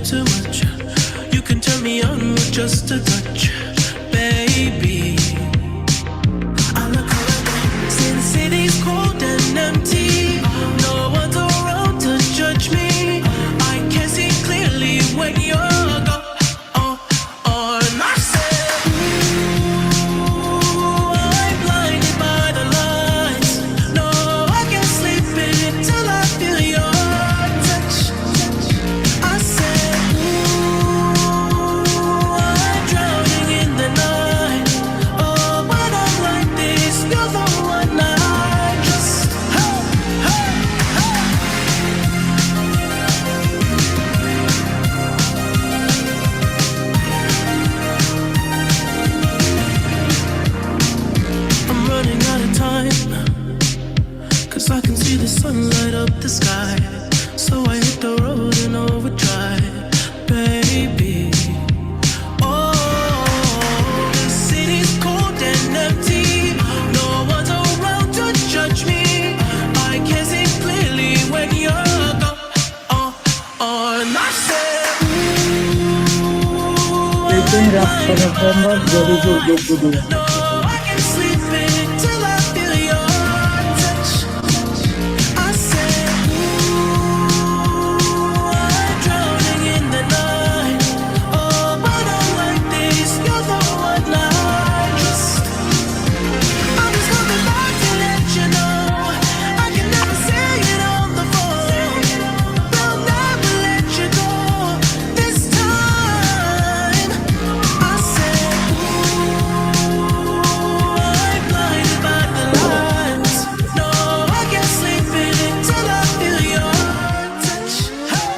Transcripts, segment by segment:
too much. You can turn me on with just a touch, baby. I look around, see the city's cold and empty. No one's around to judge me. I can see clearly when you're gone. And I said, ooh, I'm blinded by the lights. No, I can't sleep until I feel your touch. I said, ooh, I'm drowning in the night. Oh, when I'm like this, you're the one I trust. Hey, hey, hey. I'm running out of time, 'cause I can see the sun light up the sky. So I hit the road in overdrive, baby. Oh, the city's cold and empty. No one's around to judge me. I can see clearly when you're gone. And I said, ooh, Bütün I'm rap blinded by tarafından the görücü lights. götürüyor. No, I can't sleep until I feel your touch. I said, ooh, I'm drowning in the night. Oh, when I'm like this, you're the one I trust. I'm just coming back to let you know I can never say it on the phone. They'll never let you go this time. I said, ooh, I'm blinded by the lights. No, I can't sleep until I feel your touch. Hey,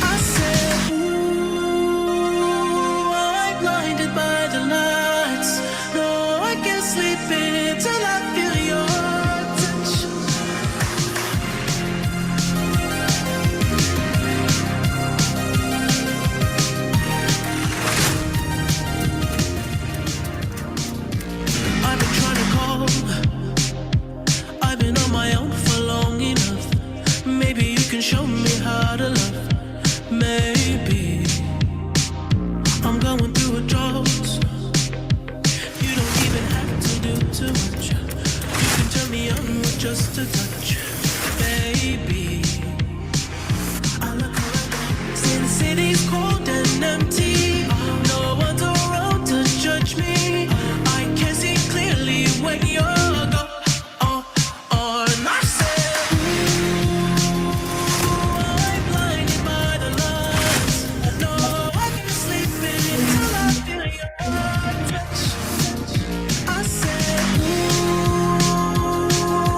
I said, ooh, I'm blinded by the lights. No, I can't sleep until I feel your touch. I've been trying to call. I've been on my own for long enough. Maybe you can show me how to love. Maybe I'm going through a drought. You don't even have to do too much. You can turn me on with just a touch, baby. I look around, see the city's cold and empty. No one's around to judge me. I can see clearly when you're gone. And I said, ooh, I'm blinded by the lights. No, I can't sleep until I feel your touch. I said, ooh,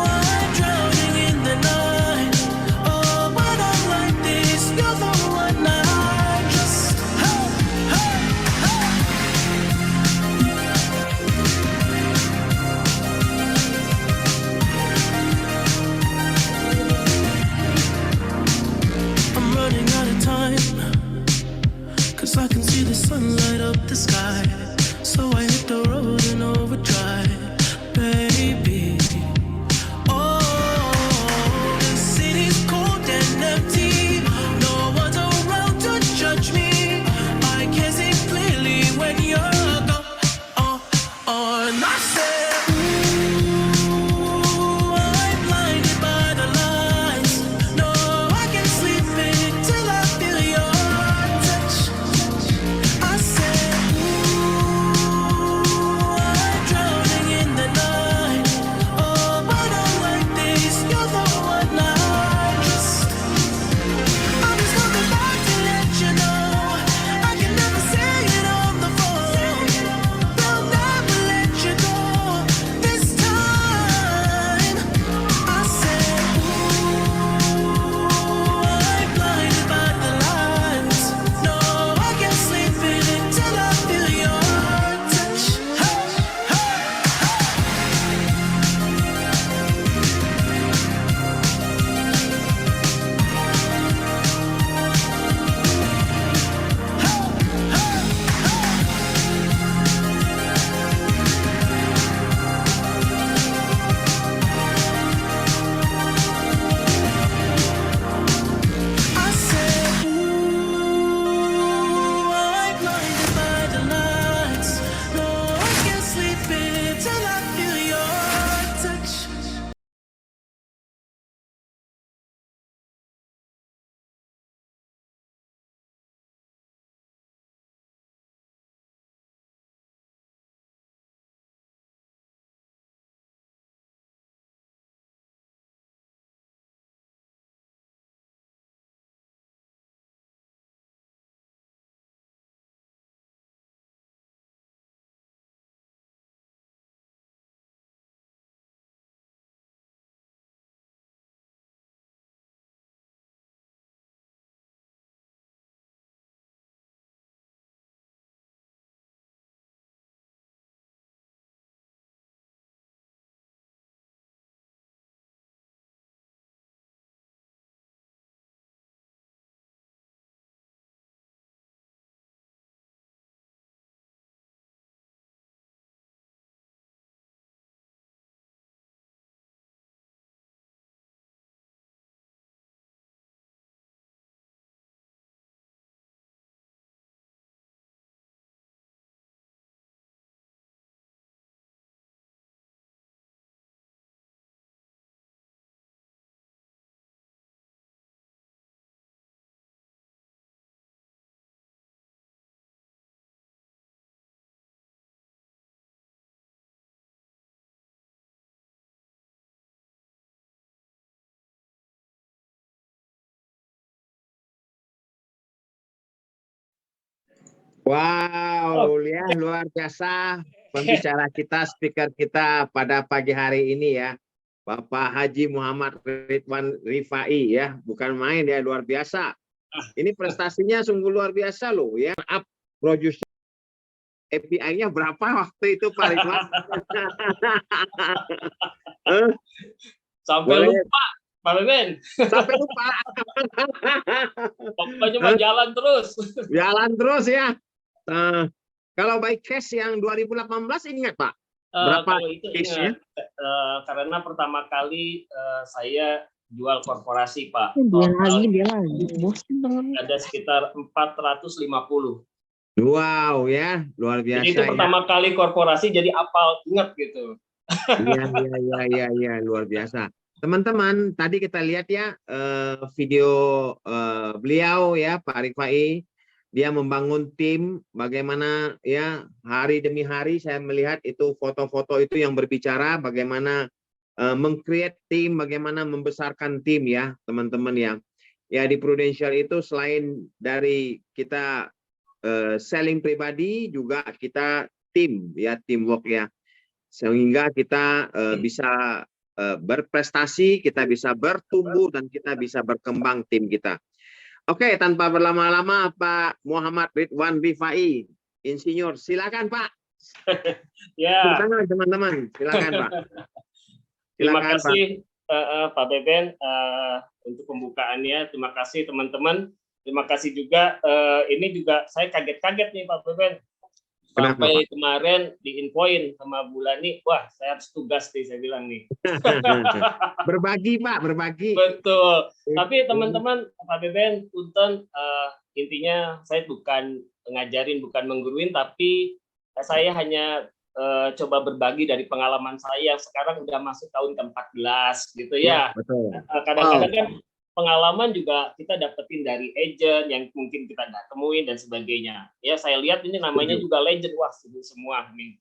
I'm drowning in the night. Oh, when I'm like this, you're the one I trust. Hey, Wow, ya luar biasa pembicara kita, speaker kita pada pagi hari ini ya. Bapak Haji Muhammad Ridwan Rifai ya, bukan main ya, luar biasa. Ini prestasinya sungguh luar biasa loh ya. Up producer API-nya berapa waktu itu Pak Ridwan? Sampai Boleh. lupa, Pak Beben. Sampai lupa. Pokoknya mah jalan terus. Jalan terus ya. Kalau by cash yang 2018 ingat Pak? Berapa Kalau itu case-nya? ingat, karena pertama kali saya jual korporasi Pak. Dia lagi, bosan banget. Ada sekitar 450. Wow ya, luar biasa. Jadi itu pertama kali korporasi jadi apal, ingat gitu. Iya, luar biasa. Teman-teman, tadi kita lihat ya video beliau ya Pak Rifai, dia membangun tim, bagaimana ya hari demi hari saya melihat itu foto-foto itu yang berbicara bagaimana meng-create tim, bagaimana membesarkan tim ya teman-teman ya. Ya di Prudential itu selain dari kita selling pribadi juga kita tim ya, teamwork ya, sehingga kita bisa berprestasi, kita bisa bertumbuh dan kita bisa berkembang tim kita. Oke, tanpa berlama-lama Pak Muhammad Ridwan Rifai, Insinyur, silakan Pak. Ya. Teman-teman, silakan Pak. Terima kasih Pak Beben untuk pembukaannya. Terima kasih teman-teman. Terima kasih juga. Ini juga saya kaget-kaget nih Pak Beben. Sampai kemarin diinfoin sama Bulani, wah saya harus tugas nih saya bilang nih. Berbagi Pak, berbagi. Betul. Tapi teman-teman Pak Beben, punten intinya saya bukan ngajarin, bukan mengguruin, tapi saya hanya coba berbagi dari pengalaman saya yang sekarang udah masuk tahun ke-14 gitu ya. Betul. Kadang-kadang kan pengalaman juga kita dapetin dari agent yang mungkin kita nggak temuin dan sebagainya. Ya saya lihat ini namanya juga legend, wah semua nih.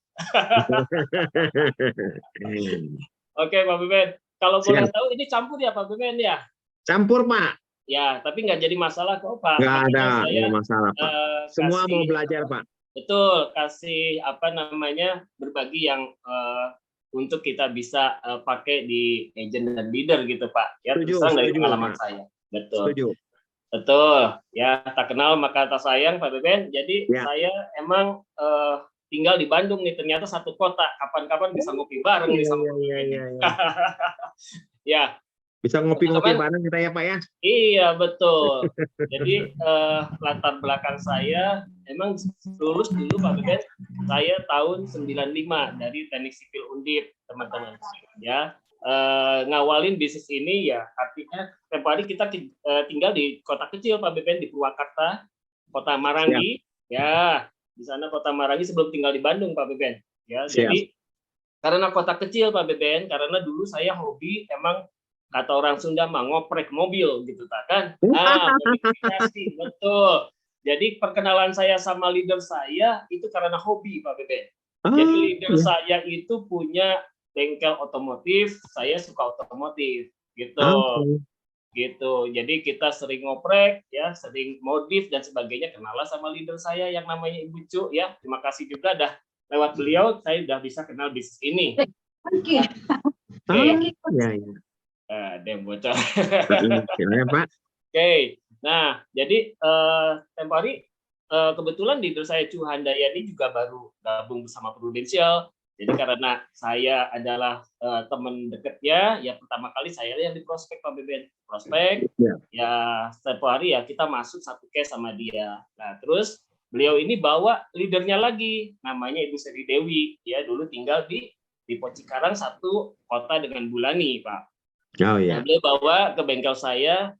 Oke Pak Beben, kalau boleh tahu ini campur ya Pak Beben ya? Campur Pak. Ya, tapi nggak jadi masalah kok Pak. Nggak ada masalah Pak. Semua mau belajar Pak. Betul, kasih apa namanya berbagi yang untuk kita bisa pakai di agent dan leader gitu Pak. Ya, terusang dari pengalaman saya. Betul. Setuju. Betul. Ya, tak kenal maka tak sayang Pak Beben. Jadi saya emang tinggal di Bandung nih. Ternyata satu kota. Kapan-kapan bisa ngopi bareng nih sama ya. Bisa ngopi-ngopi bareng kita ya Pak ya? Iya betul. Jadi latar belakang saya emang lulus dulu Pak Beben, saya tahun 95 dari Teknik Sipil Undip teman-teman. Ya ngawalin bisnis ini ya artinya tiap hari kita tinggal di kota kecil Pak Beben di Purwakarta, Kota Marangi. Ya di sana Kota Marangi sebelum tinggal di Bandung Pak Beben. Ya jadi karena kota kecil Pak Beben, karena dulu saya hobi emang kata orang Sunda mah ngoprek mobil gitu kan. Nah, modifikasi betul. Jadi perkenalan saya sama leader saya itu karena hobi Pak Beben. Jadi leader saya itu punya bengkel otomotif, saya suka otomotif gitu. Gitu. Jadi kita sering ngoprek ya, sering modif dan sebagainya. Kenalan sama leader saya yang namanya Ibu Cu ya. Terima kasih juga dah lewat beliau saya udah bisa kenal bisnis ini. Oke. Dia bocor. Pak. Oke, nah jadi tempo hari kebetulan leader saya Cu Handayani juga baru gabung bersama Prudential. Jadi karena saya adalah teman dekatnya, ya pertama kali saya yang di prospek Pak Beben. Prospek, ya tempo hari ya kita masuk satu case sama dia. Nah terus beliau ini bawa leadernya lagi, namanya Ibu Sri Dewi. Ya dulu tinggal di Pocikarang satu kota dengan Bulani Pak. Oh iya. Nah, dia bawa ke bengkel saya,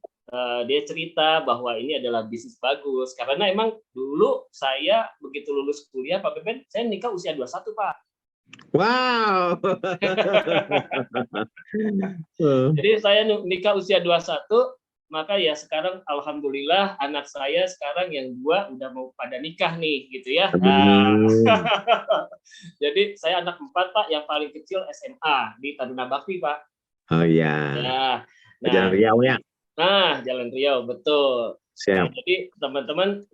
dia cerita bahwa ini adalah bisnis bagus. Karena emang dulu saya begitu lulus kuliah, Pak Beben, saya nikah usia 21, Pak. Wow. Jadi saya nikah usia 21, maka ya sekarang alhamdulillah anak saya sekarang yang 2 udah mau pada nikah nih, gitu ya. Nah, jadi saya anak 4, Pak, yang paling kecil SMA di Taruna Bakti, Pak. Oh iya. Ya. Nah, Jalan Riau ya. Nah, Jalan Riau betul. Siap. Jadi teman-teman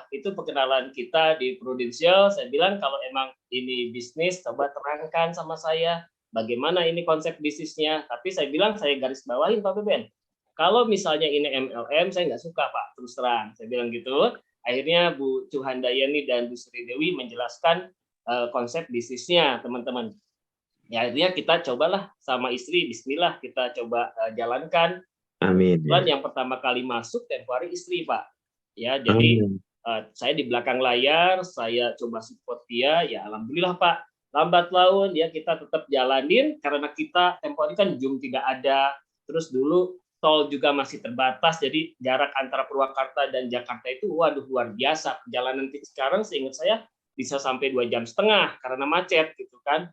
itu perkenalan kita di Prudential. Saya bilang kalau emang ini bisnis, coba terangkan sama saya bagaimana ini konsep bisnisnya. Tapi saya bilang saya garis bawahin Pak Beben. Kalau misalnya ini MLM, saya nggak suka Pak, terus terang. Saya bilang gitu. Akhirnya Bu Cuhandayani dan Bu Sri Dewi menjelaskan konsep bisnisnya teman-teman. Ya akhirnya kita cobalah sama istri, Bismillah kita coba jalankan. Amin. Kebetulan yang pertama kali masuk tempo hari istri Pak. Ya jadi saya di belakang layar, saya coba support dia. Ya alhamdulillah Pak. Lambat laun ya kita tetap jalanin karena kita tempo hari kan Zoom tidak ada. Terus dulu tol juga masih terbatas. Jadi jarak antara Purwakarta dan Jakarta itu waduh luar biasa. Perjalanan sekarang seingat saya bisa sampai 2,5 jam karena macet gitu kan.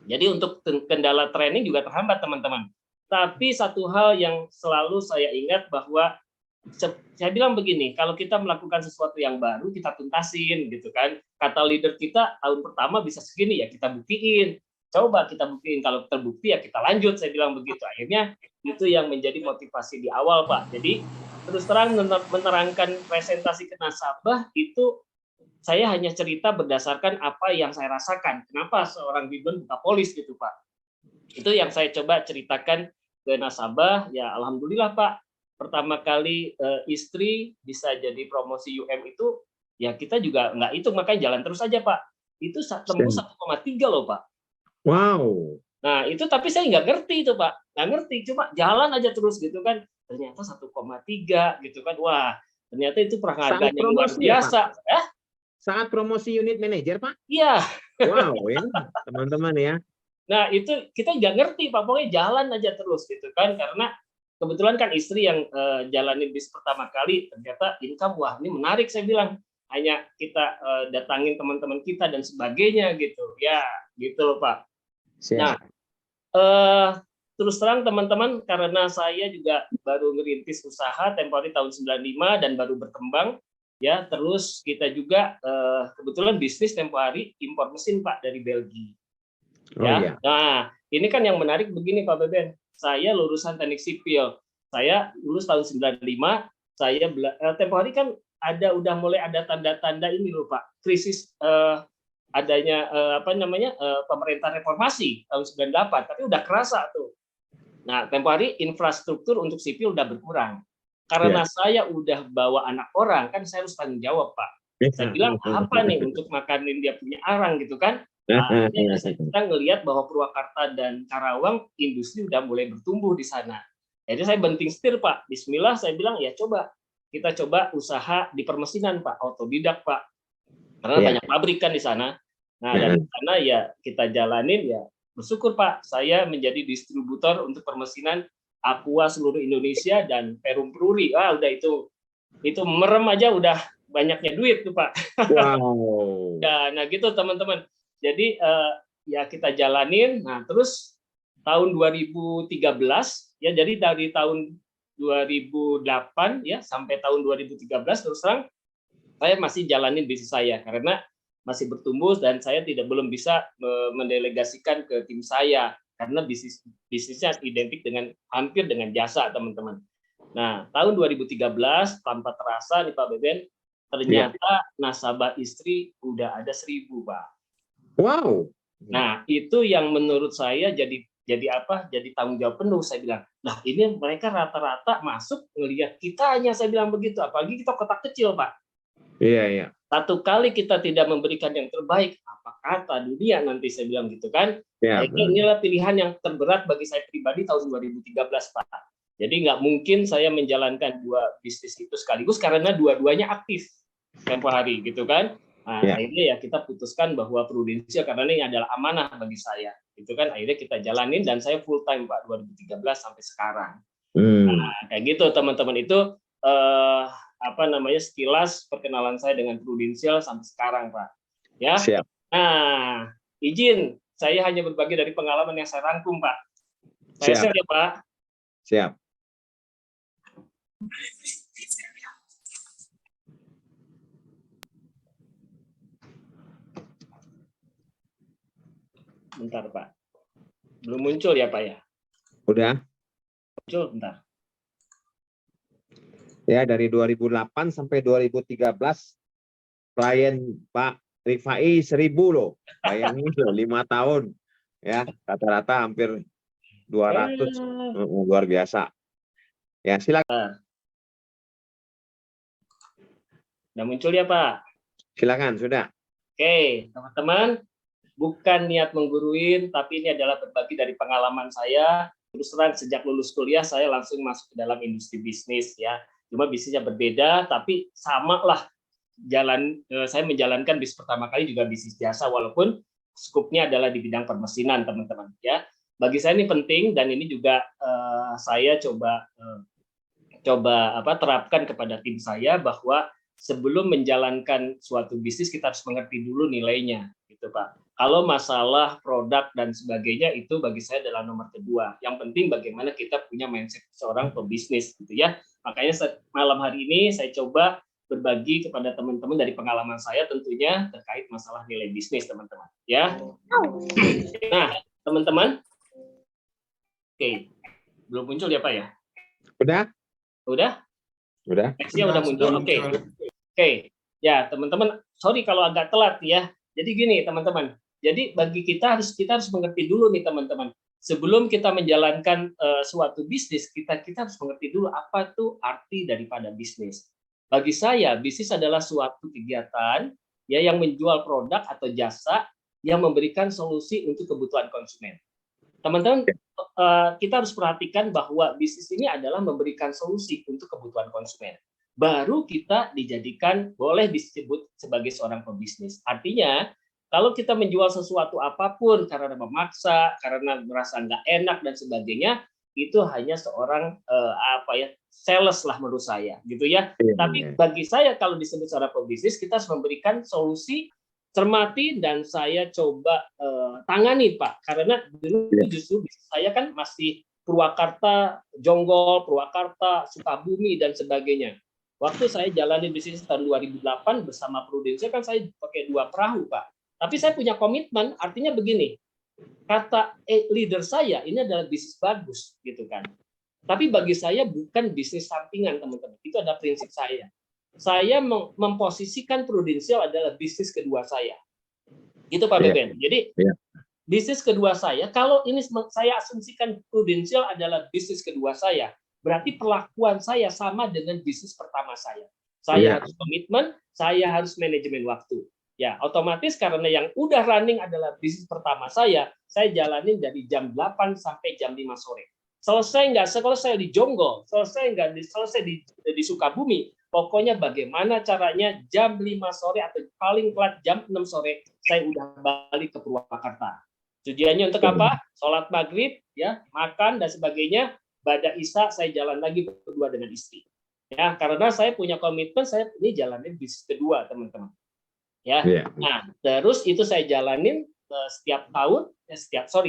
Jadi untuk kendala training juga terhambat teman-teman. Tapi satu hal yang selalu saya ingat bahwa saya bilang begini, kalau kita melakukan sesuatu yang baru kita tuntasin gitu kan. Kata leader kita tahun pertama bisa segini ya kita buktiin. Coba kita buktiin, kalau terbukti ya kita lanjut, saya bilang begitu. Akhirnya itu yang menjadi motivasi di awal Pak. Jadi terus terang menerangkan presentasi ke nasabah itu saya hanya cerita berdasarkan apa yang saya rasakan. Kenapa seorang bimbel buka polis gitu Pak. Itu yang saya coba ceritakan ke nasabah. Ya alhamdulillah Pak, pertama kali istri bisa jadi promosi UM itu ya kita juga nggak hitung, makanya jalan terus aja Pak. Itu tembus 1,3 loh Pak. Wow. Nah itu tapi saya nggak ngerti itu Pak, nggak ngerti, cuma jalan aja terus gitu kan. Ternyata 1,3 gitu kan. Wah ternyata itu penghargaan yang luar biasa. Saat promosi unit manajer Pak? Iya. Wow ya teman-teman ya. Nah itu kita nggak ngerti Pak, pokoknya jalan aja terus gitu kan, karena kebetulan kan istri yang jalanin bis pertama kali, ternyata income wah ini menarik, saya bilang hanya kita datangin teman-teman kita dan sebagainya gitu ya gitu loh Pak. Siap. Nah terus terang teman-teman, karena saya juga baru ngerintis usaha tempo hari tahun 95 dan baru berkembang ya, terus kita juga kebetulan bisnis tempo hari impor mesin Pak dari Belgia. Oh, Ya, iya. nah ini kan yang menarik begini Pak Beben, saya lulusan teknik sipil, saya lulus tahun 95, saya tempo hari kan udah mulai ada tanda-tanda ini loh Pak, krisis adanya pemerintah reformasi tahun 98, tapi udah kerasa tuh. Nah tempo hari infrastruktur untuk sipil udah berkurang, karena saya udah bawa anak orang kan saya harus tanggung jawab Pak. Saya bilang apa nih untuk makanin dia punya arang gitu kan. Nah, kita ngelihat bahwa Purwakarta dan Karawang industri udah mulai bertumbuh di sana. Jadi saya banting setir Pak. Bismillah saya bilang ya kita coba usaha di permesinan Pak, otodidak Pak. Karena banyak pabrik kan di sana. Nah dari sana ya kita jalanin ya. Bersyukur Pak, saya menjadi distributor untuk permesinan Aqua seluruh Indonesia dan Perum Peruri. Udah itu merem aja udah banyaknya duit tuh Pak. Wow. Nah gitu teman-teman. Jadi ya kita jalanin. Nah terus tahun 2013 ya, jadi dari tahun 2008 ya sampai tahun 2013 terus terang saya masih jalanin bisnis saya karena masih bertumbuh dan saya belum bisa mendelegasikan ke tim saya karena bisnisnya identik dengan hampir dengan jasa teman-teman. Nah tahun 2013 tanpa terasa nih Pak Beben, ternyata nasabah istri udah ada 1.000 Pak. Wow. Nah itu yang menurut saya jadi tanggung jawab penuh. Saya bilang, nah ini mereka rata-rata masuk ngelihat kitanya, saya bilang begitu. Apalagi kita kota kecil Pak. Iya. Satu kali kita tidak memberikan yang terbaik, apa kata dunia nanti, saya bilang gitu kan. Inilah pilihan yang terberat bagi saya pribadi tahun 2013 Pak. Jadi nggak mungkin saya menjalankan dua bisnis itu sekaligus karena dua-duanya aktif tempo hari gitu kan. Nah, akhirnya ya kita putuskan bahwa Prudential karena ini adalah amanah bagi saya. Itu kan akhirnya kita jalanin dan saya full time Pak 2013 sampai sekarang. Nah, kayak gitu teman-teman, itu sekilas perkenalan saya dengan Prudential sampai sekarang Pak. Ya. Siap. Nah, izin saya hanya berbagi dari pengalaman yang saya rangkum Pak. Saya share ya Pak. Siap. Bentar Pak, belum muncul ya Pak ya? Udah. Muncul bentar. Ya, dari 2008 sampai 2013 klien Pak Rifai 1000 loh. Bayangin loh, 5 tahun. Ya, rata-rata hampir 200. Luar biasa. Ya, silakan. Udah muncul ya, Pak? Silakan, sudah. Oke, teman-teman, bukan niat mengguruin, tapi ini adalah berbagi dari pengalaman saya. Terus terang, sejak lulus kuliah, saya langsung masuk ke dalam industri bisnis ya. Cuma bisnisnya berbeda, tapi sama lah. Saya menjalankan bisnis pertama kali juga bisnis jasa, walaupun skupnya adalah di bidang permesinan, teman-teman. Ya, bagi saya ini penting dan ini juga saya coba terapkan kepada tim saya bahwa sebelum menjalankan suatu bisnis kita harus mengerti dulu nilainya, gitu Pak. Kalau masalah produk dan sebagainya itu bagi saya adalah nomor kedua. Yang penting bagaimana kita punya mindset seorang pebisnis, gitu ya. Makanya malam hari ini saya coba berbagi kepada teman-teman dari pengalaman saya tentunya terkait masalah nilai bisnis, teman-teman. Ya. Nah, teman-teman, oke, belum muncul ya Pak ya? Udah? Udah? Udah. Nextnya udah muncul. Oke. Ya, teman-teman, sorry kalau agak telat ya. Jadi gini, teman-teman. Jadi bagi kita harus mengerti dulu nih, teman-teman. Sebelum kita menjalankan suatu bisnis, kita harus mengerti dulu apa tuh arti daripada bisnis. Bagi saya, bisnis adalah suatu kegiatan ya yang menjual produk atau jasa yang memberikan solusi untuk kebutuhan konsumen. Teman-teman, kita harus perhatikan bahwa bisnis ini adalah memberikan solusi untuk kebutuhan konsumen. Baru kita dijadikan boleh disebut sebagai seorang pebisnis. Artinya, kalau kita menjual sesuatu apapun karena memaksa, karena merasa nggak enak dan sebagainya, itu hanya seorang sales lah menurut saya, gitu ya. Tapi bagi saya kalau disebut seorang pebisnis, kita harus memberikan solusi, cermati, dan saya coba tangani Pak, karena dulu justru saya kan masih Purwakarta, Jonggol, Purwakarta, Sukabumi dan sebagainya. Waktu saya jalani bisnis tahun 2008 bersama Prudential kan saya pakai 2 perahu Pak. Tapi saya punya komitmen, artinya begini, kata leader saya ini adalah bisnis bagus gitu kan. Tapi bagi saya bukan bisnis sampingan teman-teman. Itu adalah prinsip saya. Saya memposisikan Prudential adalah bisnis kedua saya. Gitu Pak Beben. Jadi bisnis kedua saya, kalau ini saya asumsikan Prudential adalah bisnis kedua saya, berarti perlakuan saya sama dengan bisnis pertama saya. Saya harus komitmen, saya harus manajemen waktu. Ya, otomatis karena yang udah running adalah bisnis pertama saya jalanin dari jam 8 sampai jam 5 sore. Selesai nggak selesai di Jonggol, selesai nggak selesai di Sukabumi, pokoknya bagaimana caranya jam 5 sore atau paling telat jam 6 sore saya udah balik ke Purwakarta. Tujuannya untuk apa? Sholat maghrib, ya, makan dan sebagainya. Pada Isya saya jalan lagi berdua dengan istri. Ya, karena saya punya komitmen, saya ini jalanin bisnis kedua, teman-teman. Ya. Nah, terus itu saya jalanin setiap tahun,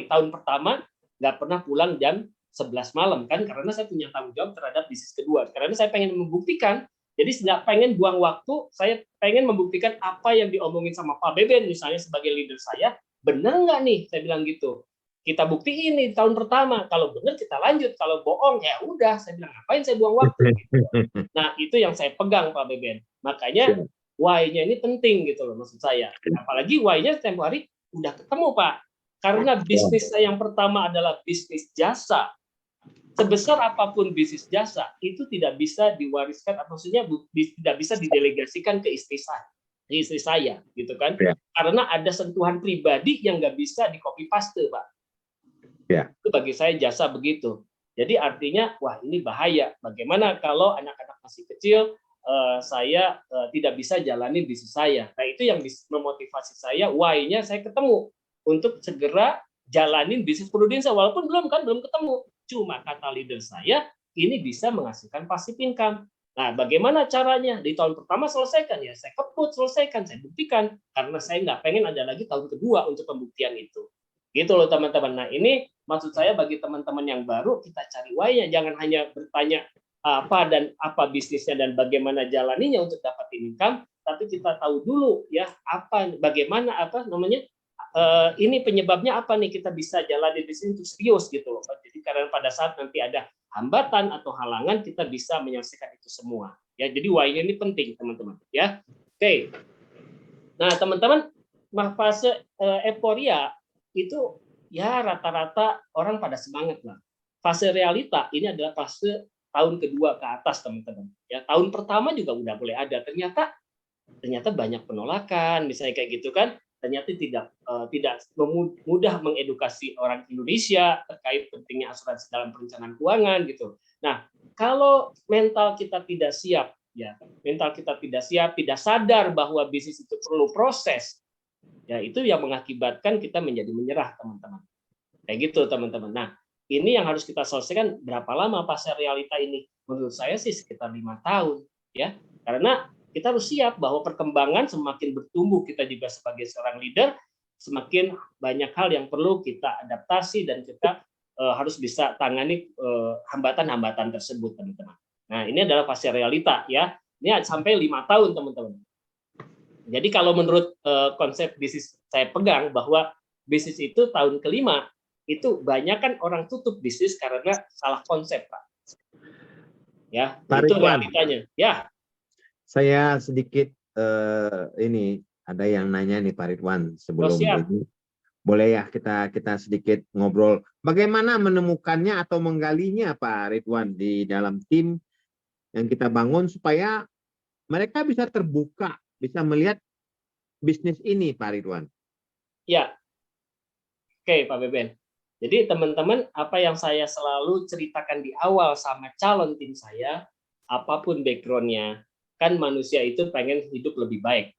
tahun pertama nggak pernah pulang jam 11 malam kan, karena saya punya tanggung jawab terhadap bisnis kedua. Karena saya pengen membuktikan, jadi nggak pengen buang waktu, saya pengen membuktikan apa yang diomongin sama Pak Beben misalnya sebagai leader saya, benar nggak nih? Saya bilang gitu. Kita buktiin nih tahun pertama, kalau benar kita lanjut, kalau bohong ya udah, saya bilang ngapain saya buang waktu. Nah itu yang saya pegang Pak Beben. Makanya why-nya ini penting gitu loh maksud saya. Apalagi why-nya tempo hari udah ketemu Pak. Karena bisnis saya yang pertama adalah bisnis jasa. Sebesar apapun bisnis jasa itu tidak bisa diwariskan, maksudnya tidak bisa didelegasikan ke istri saya gitu kan. Karena ada sentuhan pribadi yang nggak bisa di copy paste Pak. Itu bagi saya jasa begitu. Jadi artinya wah ini bahaya. Bagaimana kalau anak-anak masih kecil saya tidak bisa jalani bisnis saya. Nah itu yang memotivasi saya, why-nya saya ketemu untuk segera jalanin bisnis Prudential walaupun belum ketemu. Cuma kata leader saya ini bisa menghasilkan passive income. Nah bagaimana caranya? Di tahun pertama selesaikan ya, saya keput selesaikan, saya buktikan karena saya nggak pengen ada lagi tahun kedua untuk pembuktian itu. Gitu loh teman-teman. Nah ini maksud saya bagi teman-teman yang baru kita cari why-nya, jangan hanya bertanya apa bisnisnya dan bagaimana jalaninya untuk dapatin income, tapi kita tahu dulu ya bagaimana ini penyebabnya apa nih kita bisa jalani bisnis itu serius gitu loh. Jadi karena pada saat nanti ada hambatan atau halangan kita bisa menyelesaikan itu semua. Ya, jadi why-nya ini penting, teman-teman. Ya, oke. Nah, teman-teman, fase euforia itu ya rata-rata orang pada semangat lah. Fase realita ini adalah fase tahun kedua ke atas, teman-teman. Ya, tahun pertama juga udah boleh ada. Ternyata banyak penolakan, misalnya kayak gitu kan. Ternyata tidak mudah mengedukasi orang Indonesia terkait pentingnya asuransi dalam perencanaan keuangan gitu. Nah, kalau mental kita tidak siap, ya mental kita tidak siap, tidak sadar bahwa bisnis itu perlu proses, ya itu yang mengakibatkan kita menjadi menyerah, teman-teman. Kayak gitu, teman-teman. Nah, ini yang harus kita selesaikan. Berapa lama fase realita ini? Menurut saya sih sekitar 5 tahun, ya, karena kita harus siap bahwa perkembangan semakin bertumbuh, kita juga sebagai seorang leader semakin banyak hal yang perlu kita adaptasi dan kita harus bisa tangani hambatan-hambatan tersebut, teman-teman. Nah, ini adalah fase realita, ya. Ini sampai 5 tahun, teman-teman. Jadi kalau menurut konsep bisnis saya pegang bahwa bisnis itu tahun kelima itu banyak kan orang tutup bisnis karena salah konsep, Pak. Ya, Pak itu Ridwan, realitanya. Ya. saya sedikit ini ada yang nanya nih Pak Ridwan sebelum siap. ini. Boleh ya kita sedikit ngobrol. Bagaimana menemukannya atau menggalinya Pak Ridwan di dalam tim yang kita bangun supaya mereka bisa terbuka, bisa melihat bisnis ini Pak Ridwan. Ya. Oke, Pak Beben. Jadi teman-teman, apa yang saya selalu ceritakan di awal sama calon tim saya, apapun background-nya, kan manusia itu pengen hidup lebih baik,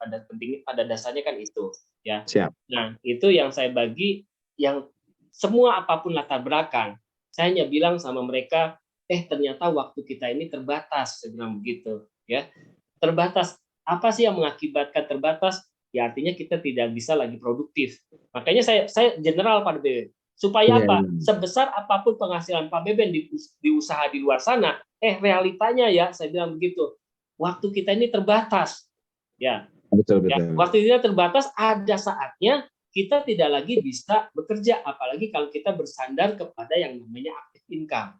pada dasarnya kan itu, ya. Siap. Nah, itu yang saya bagi, yang semua apapun latar belakang, saya hanya bilang sama mereka, ternyata waktu kita ini terbatas, saya bilang begitu, ya. Terbatas, apa sih yang mengakibatkan terbatas? Ya artinya kita tidak bisa lagi produktif. Makanya saya general Pak Beben, supaya apa? Sebesar apapun penghasilan Pak Beben di usaha di luar sana, realitanya ya, saya bilang begitu. Waktu kita ini terbatas, ya. Betul. Ya, waktu kita terbatas, ada saatnya kita tidak lagi bisa bekerja, apalagi kalau kita bersandar kepada yang namanya active income.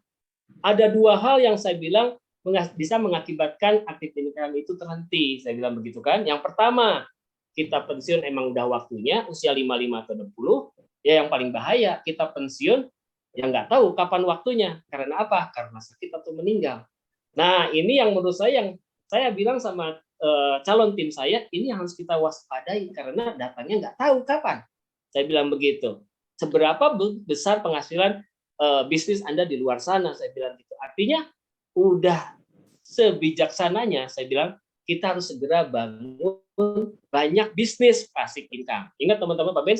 Ada 2 hal yang saya bilang bisa mengakibatkan active income itu terhenti, saya bilang begitu kan. Yang pertama, kita pensiun emang udah waktunya, usia 55 atau 60, ya yang paling bahaya, kita pensiun, yang nggak tahu kapan waktunya. Karena apa? Karena sakit atau meninggal. Nah, ini yang menurut yang saya bilang sama calon tim saya, ini yang harus kita waspadai karena datanya nggak tahu kapan. Saya bilang begitu. Seberapa besar penghasilan bisnis Anda di luar sana, saya bilang gitu. Artinya udah sebijaksananya, saya bilang kita harus segera bangun banyak bisnis passive income. Ingat teman-teman, Pak Ben,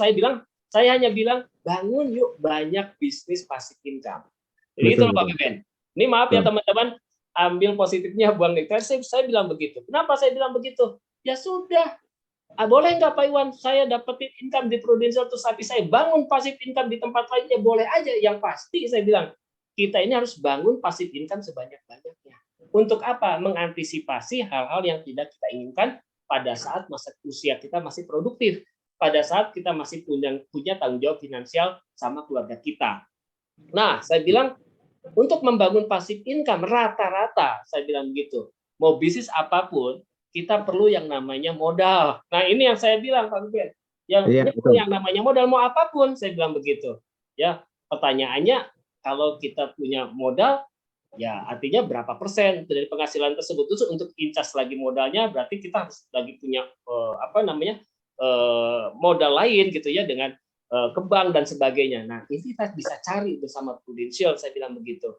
saya hanya bilang bangun yuk banyak bisnis passive income. Jadi itu Pak Ben. Ini maaf ya teman-teman, ambil positifnya, buang negatif. Saya bilang begitu. Kenapa saya bilang begitu? Ya sudah, boleh nggak Pak Iwan, saya dapetin income di Prudential terus tapi saya bangun passive income di tempat lainnya, boleh aja. Yang pasti saya bilang, kita ini harus bangun passive income sebanyak-banyaknya. Untuk apa? Mengantisipasi hal-hal yang tidak kita inginkan pada saat masa usia kita masih produktif, pada saat kita masih punya tanggung jawab finansial sama keluarga kita. Nah, saya bilang, untuk membangun passive income rata-rata, saya bilang begitu, mau bisnis apapun, kita perlu yang namanya modal. Nah, ini yang saya bilang, Pak Ben. Yang namanya modal, mau apapun, saya bilang begitu. Ya, pertanyaannya, kalau kita punya modal, ya artinya berapa persen dari penghasilan tersebut. Terus untuk incas lagi modalnya, berarti kita harus lagi punya modal lain gitu ya, dengan ke bank dan sebagainya. Nah, ini kita bisa cari bersama Prudential, saya bilang begitu.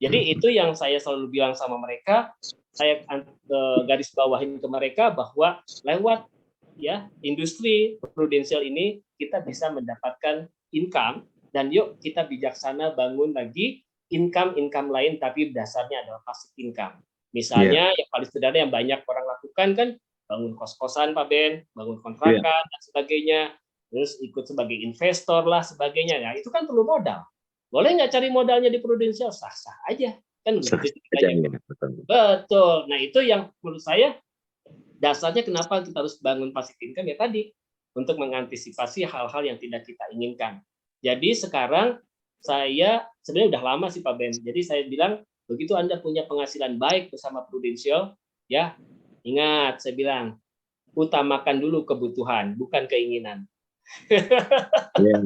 Jadi itu yang saya selalu bilang sama mereka, saya garis bawahin ke mereka bahwa lewat ya industri Prudential ini kita bisa mendapatkan income, dan yuk kita bijaksana bangun lagi income lain tapi dasarnya adalah passive income. Misalnya yang paling sederhana yang banyak orang lakukan kan bangun kos-kosan Pak Ben, bangun kontrakan dan sebagainya, terus ikut sebagai investor lah sebagainya. Ya itu kan perlu modal. Boleh nggak cari modalnya di Prudential? Sah-sah aja kan begitu. Betul. Nah itu yang menurut saya dasarnya kenapa kita harus bangun passive income ya tadi, untuk mengantisipasi hal-hal yang tidak kita inginkan. Jadi sekarang saya sebenarnya udah lama sih Pak Ben. Jadi saya bilang begitu Anda punya penghasilan baik bersama Prudential, ya ingat saya bilang utamakan dulu kebutuhan bukan keinginan. Iya.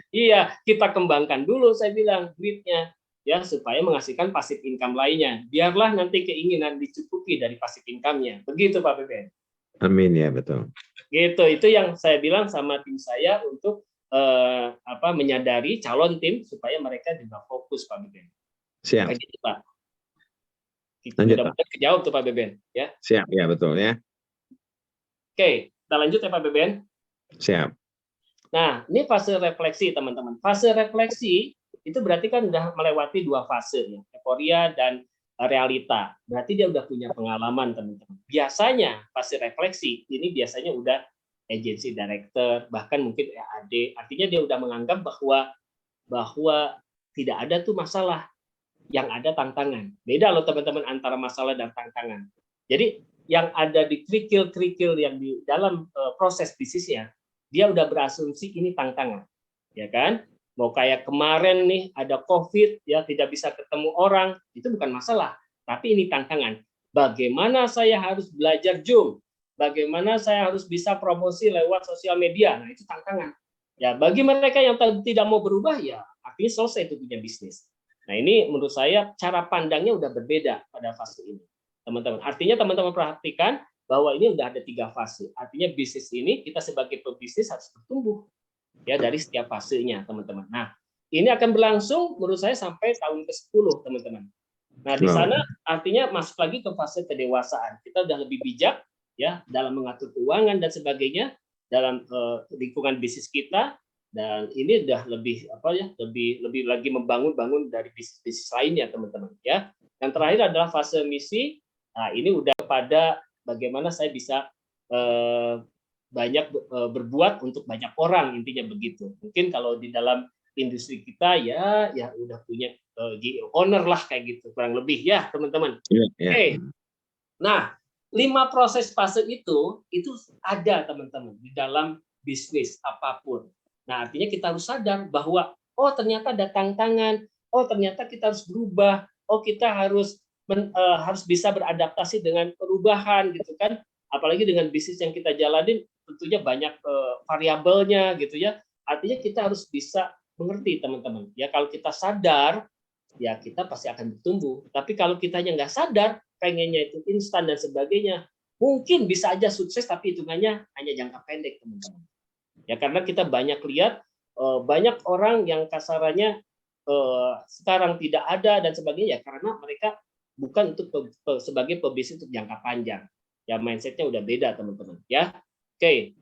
Iya, kita kembangkan dulu saya bilang duitnya ya supaya menghasilkan passive income lainnya. Biarlah nanti keinginan dicukupi dari passive income-nya. Begitu Pak Ben. Amin ya, betul. Gitu, itu yang saya bilang sama tim saya untuk menyadari calon tim supaya mereka juga fokus Pak Beben. Siap. Kayak gitu Pak. Lanjut, Mudah-mudahan kejawab tuh Pak Beben ya. Siap ya, betul ya. Oke, kita lanjut ya Pak Beben. Siap. Nah, ini fase refleksi teman-teman. Fase refleksi itu berarti kan udah melewati 2 fase ya, euforia dan realita. Berarti dia udah punya pengalaman teman-teman. Biasanya fase refleksi ini biasanya udah agency director, bahkan mungkin EAD. Artinya dia udah menganggap bahwa tidak ada tuh masalah, yang ada tantangan. Beda loh teman-teman antara masalah dan tantangan. Jadi yang ada di kerikil-kerikil yang di dalam proses bisnisnya, dia udah berasumsi ini tantangan, ya kan? Mau kayak kemarin nih ada COVID, ya tidak bisa ketemu orang, itu bukan masalah, tapi ini tantangan. Bagaimana saya harus belajar Zoom? Bagaimana saya harus bisa promosi lewat sosial media? Nah itu tantangan. Ya bagi mereka yang tidak mau berubah, ya artinya selesai itu punya bisnis. Nah ini menurut saya cara pandangnya udah berbeda pada fase ini, teman-teman. Artinya teman-teman perhatikan bahwa ini udah ada 3 fase. Artinya bisnis ini kita sebagai pebisnis harus bertumbuh ya dari setiap fasenya, teman-teman. Nah, ini akan berlangsung menurut saya sampai tahun ke-10, teman-teman. Nah, di sana artinya masuk lagi ke fase kedewasaan. Kita udah lebih bijak ya dalam mengatur keuangan dan sebagainya dalam lingkungan bisnis kita, dan ini udah lebih lebih lagi membangun dari bisnis lainnya, teman-teman ya. Yang terakhir adalah fase misi. Nah, ini udah pada bagaimana saya bisa banyak berbuat untuk banyak orang, intinya begitu. Mungkin kalau di dalam industri kita ya udah punya owner lah kayak gitu kurang lebih ya teman-teman. Oke. Nah 5 proses fase itu ada teman-teman di dalam bisnis apapun. Nah artinya kita harus sadar bahwa oh ternyata ada tantangan, oh ternyata kita harus berubah, oh kita harus bisa beradaptasi dengan perubahan gitu kan, apalagi dengan bisnis yang kita jalanin tentunya banyak variabelnya gitu ya. Artinya kita harus bisa mengerti teman-teman ya, kalau kita sadar ya kita pasti akan bertumbuh, tapi kalau kitanya nggak sadar pengennya itu instan dan sebagainya, mungkin bisa aja sukses tapi hitungannya hanya jangka pendek teman-teman ya, karena kita banyak lihat banyak orang yang kasarannya sekarang tidak ada dan sebagainya ya, karena mereka bukan untuk sebagai pebisnis untuk jangka panjang. Ya mindsetnya udah beda teman-teman ya. Oke.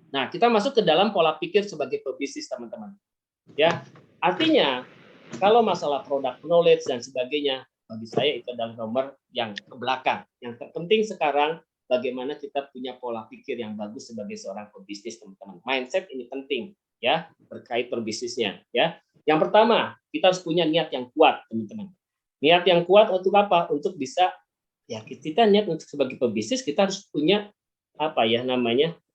Nah, kita masuk ke dalam pola pikir sebagai pebisnis teman-teman. Ya. Artinya kalau masalah product knowledge dan sebagainya, bagi saya itu adalah nomor yang ke belakang. Yang terpenting sekarang bagaimana kita punya pola pikir yang bagus sebagai seorang pebisnis teman-teman. Mindset ini penting ya terkait perbisnisnya ya. Yang pertama, kita harus punya niat yang kuat teman-teman. Niat yang kuat untuk apa? Untuk bisa ya kita niat untuk sebagai pebisnis kita harus punya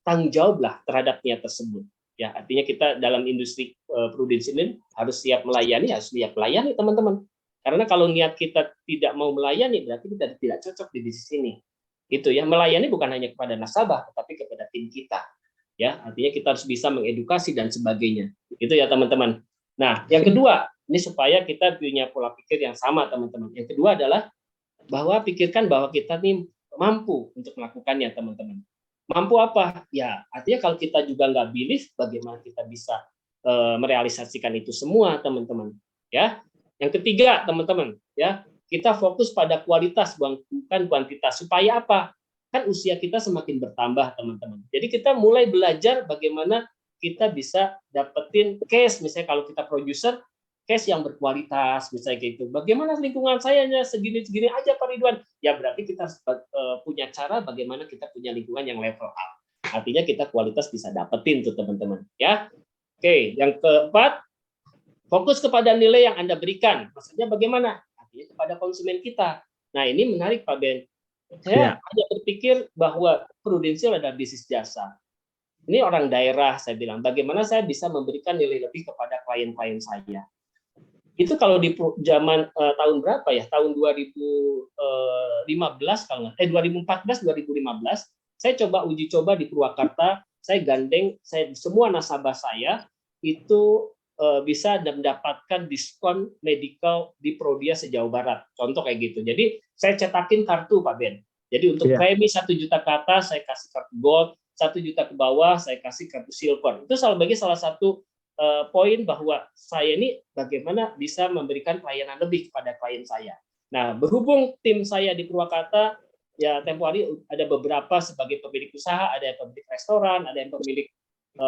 tanggung jawab lah terhadap niat tersebut. Ya artinya kita dalam industri Prudential ini harus siap melayani, teman-teman. Karena kalau niat kita tidak mau melayani berarti kita tidak cocok di bisnis ini. Itu ya, melayani bukan hanya kepada nasabah tetapi kepada tim kita. Ya artinya kita harus bisa mengedukasi dan sebagainya. Itu ya teman-teman. Nah yang kedua, ini supaya kita punya pola pikir yang sama teman-teman. Yang kedua adalah bahwa pikirkan bahwa kita nih mampu untuk melakukannya teman-teman. Mampu apa? Ya artinya kalau kita juga nggak believe, bagaimana kita bisa merealisasikan itu semua teman-teman. Ya. Yang ketiga teman-teman, ya kita fokus pada kualitas bukan kuantitas. Supaya apa? Kan usia kita semakin bertambah teman-teman. Jadi kita mulai belajar bagaimana kita bisa dapetin case, misalnya kalau kita produser, case yang berkualitas, misalnya gitu. Bagaimana lingkungan saya hanya segini-segini aja Pak Ridwan? Ya berarti kita harus punya cara bagaimana kita punya lingkungan yang level up. Artinya kita kualitas bisa dapetin tuh teman-teman. Ya, oke. Yang keempat, fokus kepada nilai yang Anda berikan. Maksudnya bagaimana? Artinya kepada konsumen kita. Nah ini menarik Pak Ben. Saya hanya berpikir bahwa Prudential adalah bisnis jasa. Ini orang daerah, saya bilang, bagaimana saya bisa memberikan nilai lebih kepada klien-klien saya. Itu kalau di zaman tahun berapa ya? Tahun 2015 kalau nggak, 2014 2015, saya coba uji coba di Purwakarta, saya gandeng semua nasabah saya itu bisa mendapatkan diskon medical di Prodia sejauh Barat. Contoh kayak gitu. Jadi saya cetakin kartu Pak Ben. Jadi untuk premi 1 juta ke atas saya kasih kartu gold, 1 juta ke bawah saya kasih kartu silver. Itu sebagai salah satu poin bahwa saya ini bagaimana bisa memberikan pelayanan lebih kepada klien saya. Nah, berhubung tim saya di Purwakarta, ya tempo hari ada beberapa sebagai pemilik usaha, ada yang pemilik restoran, ada yang pemilik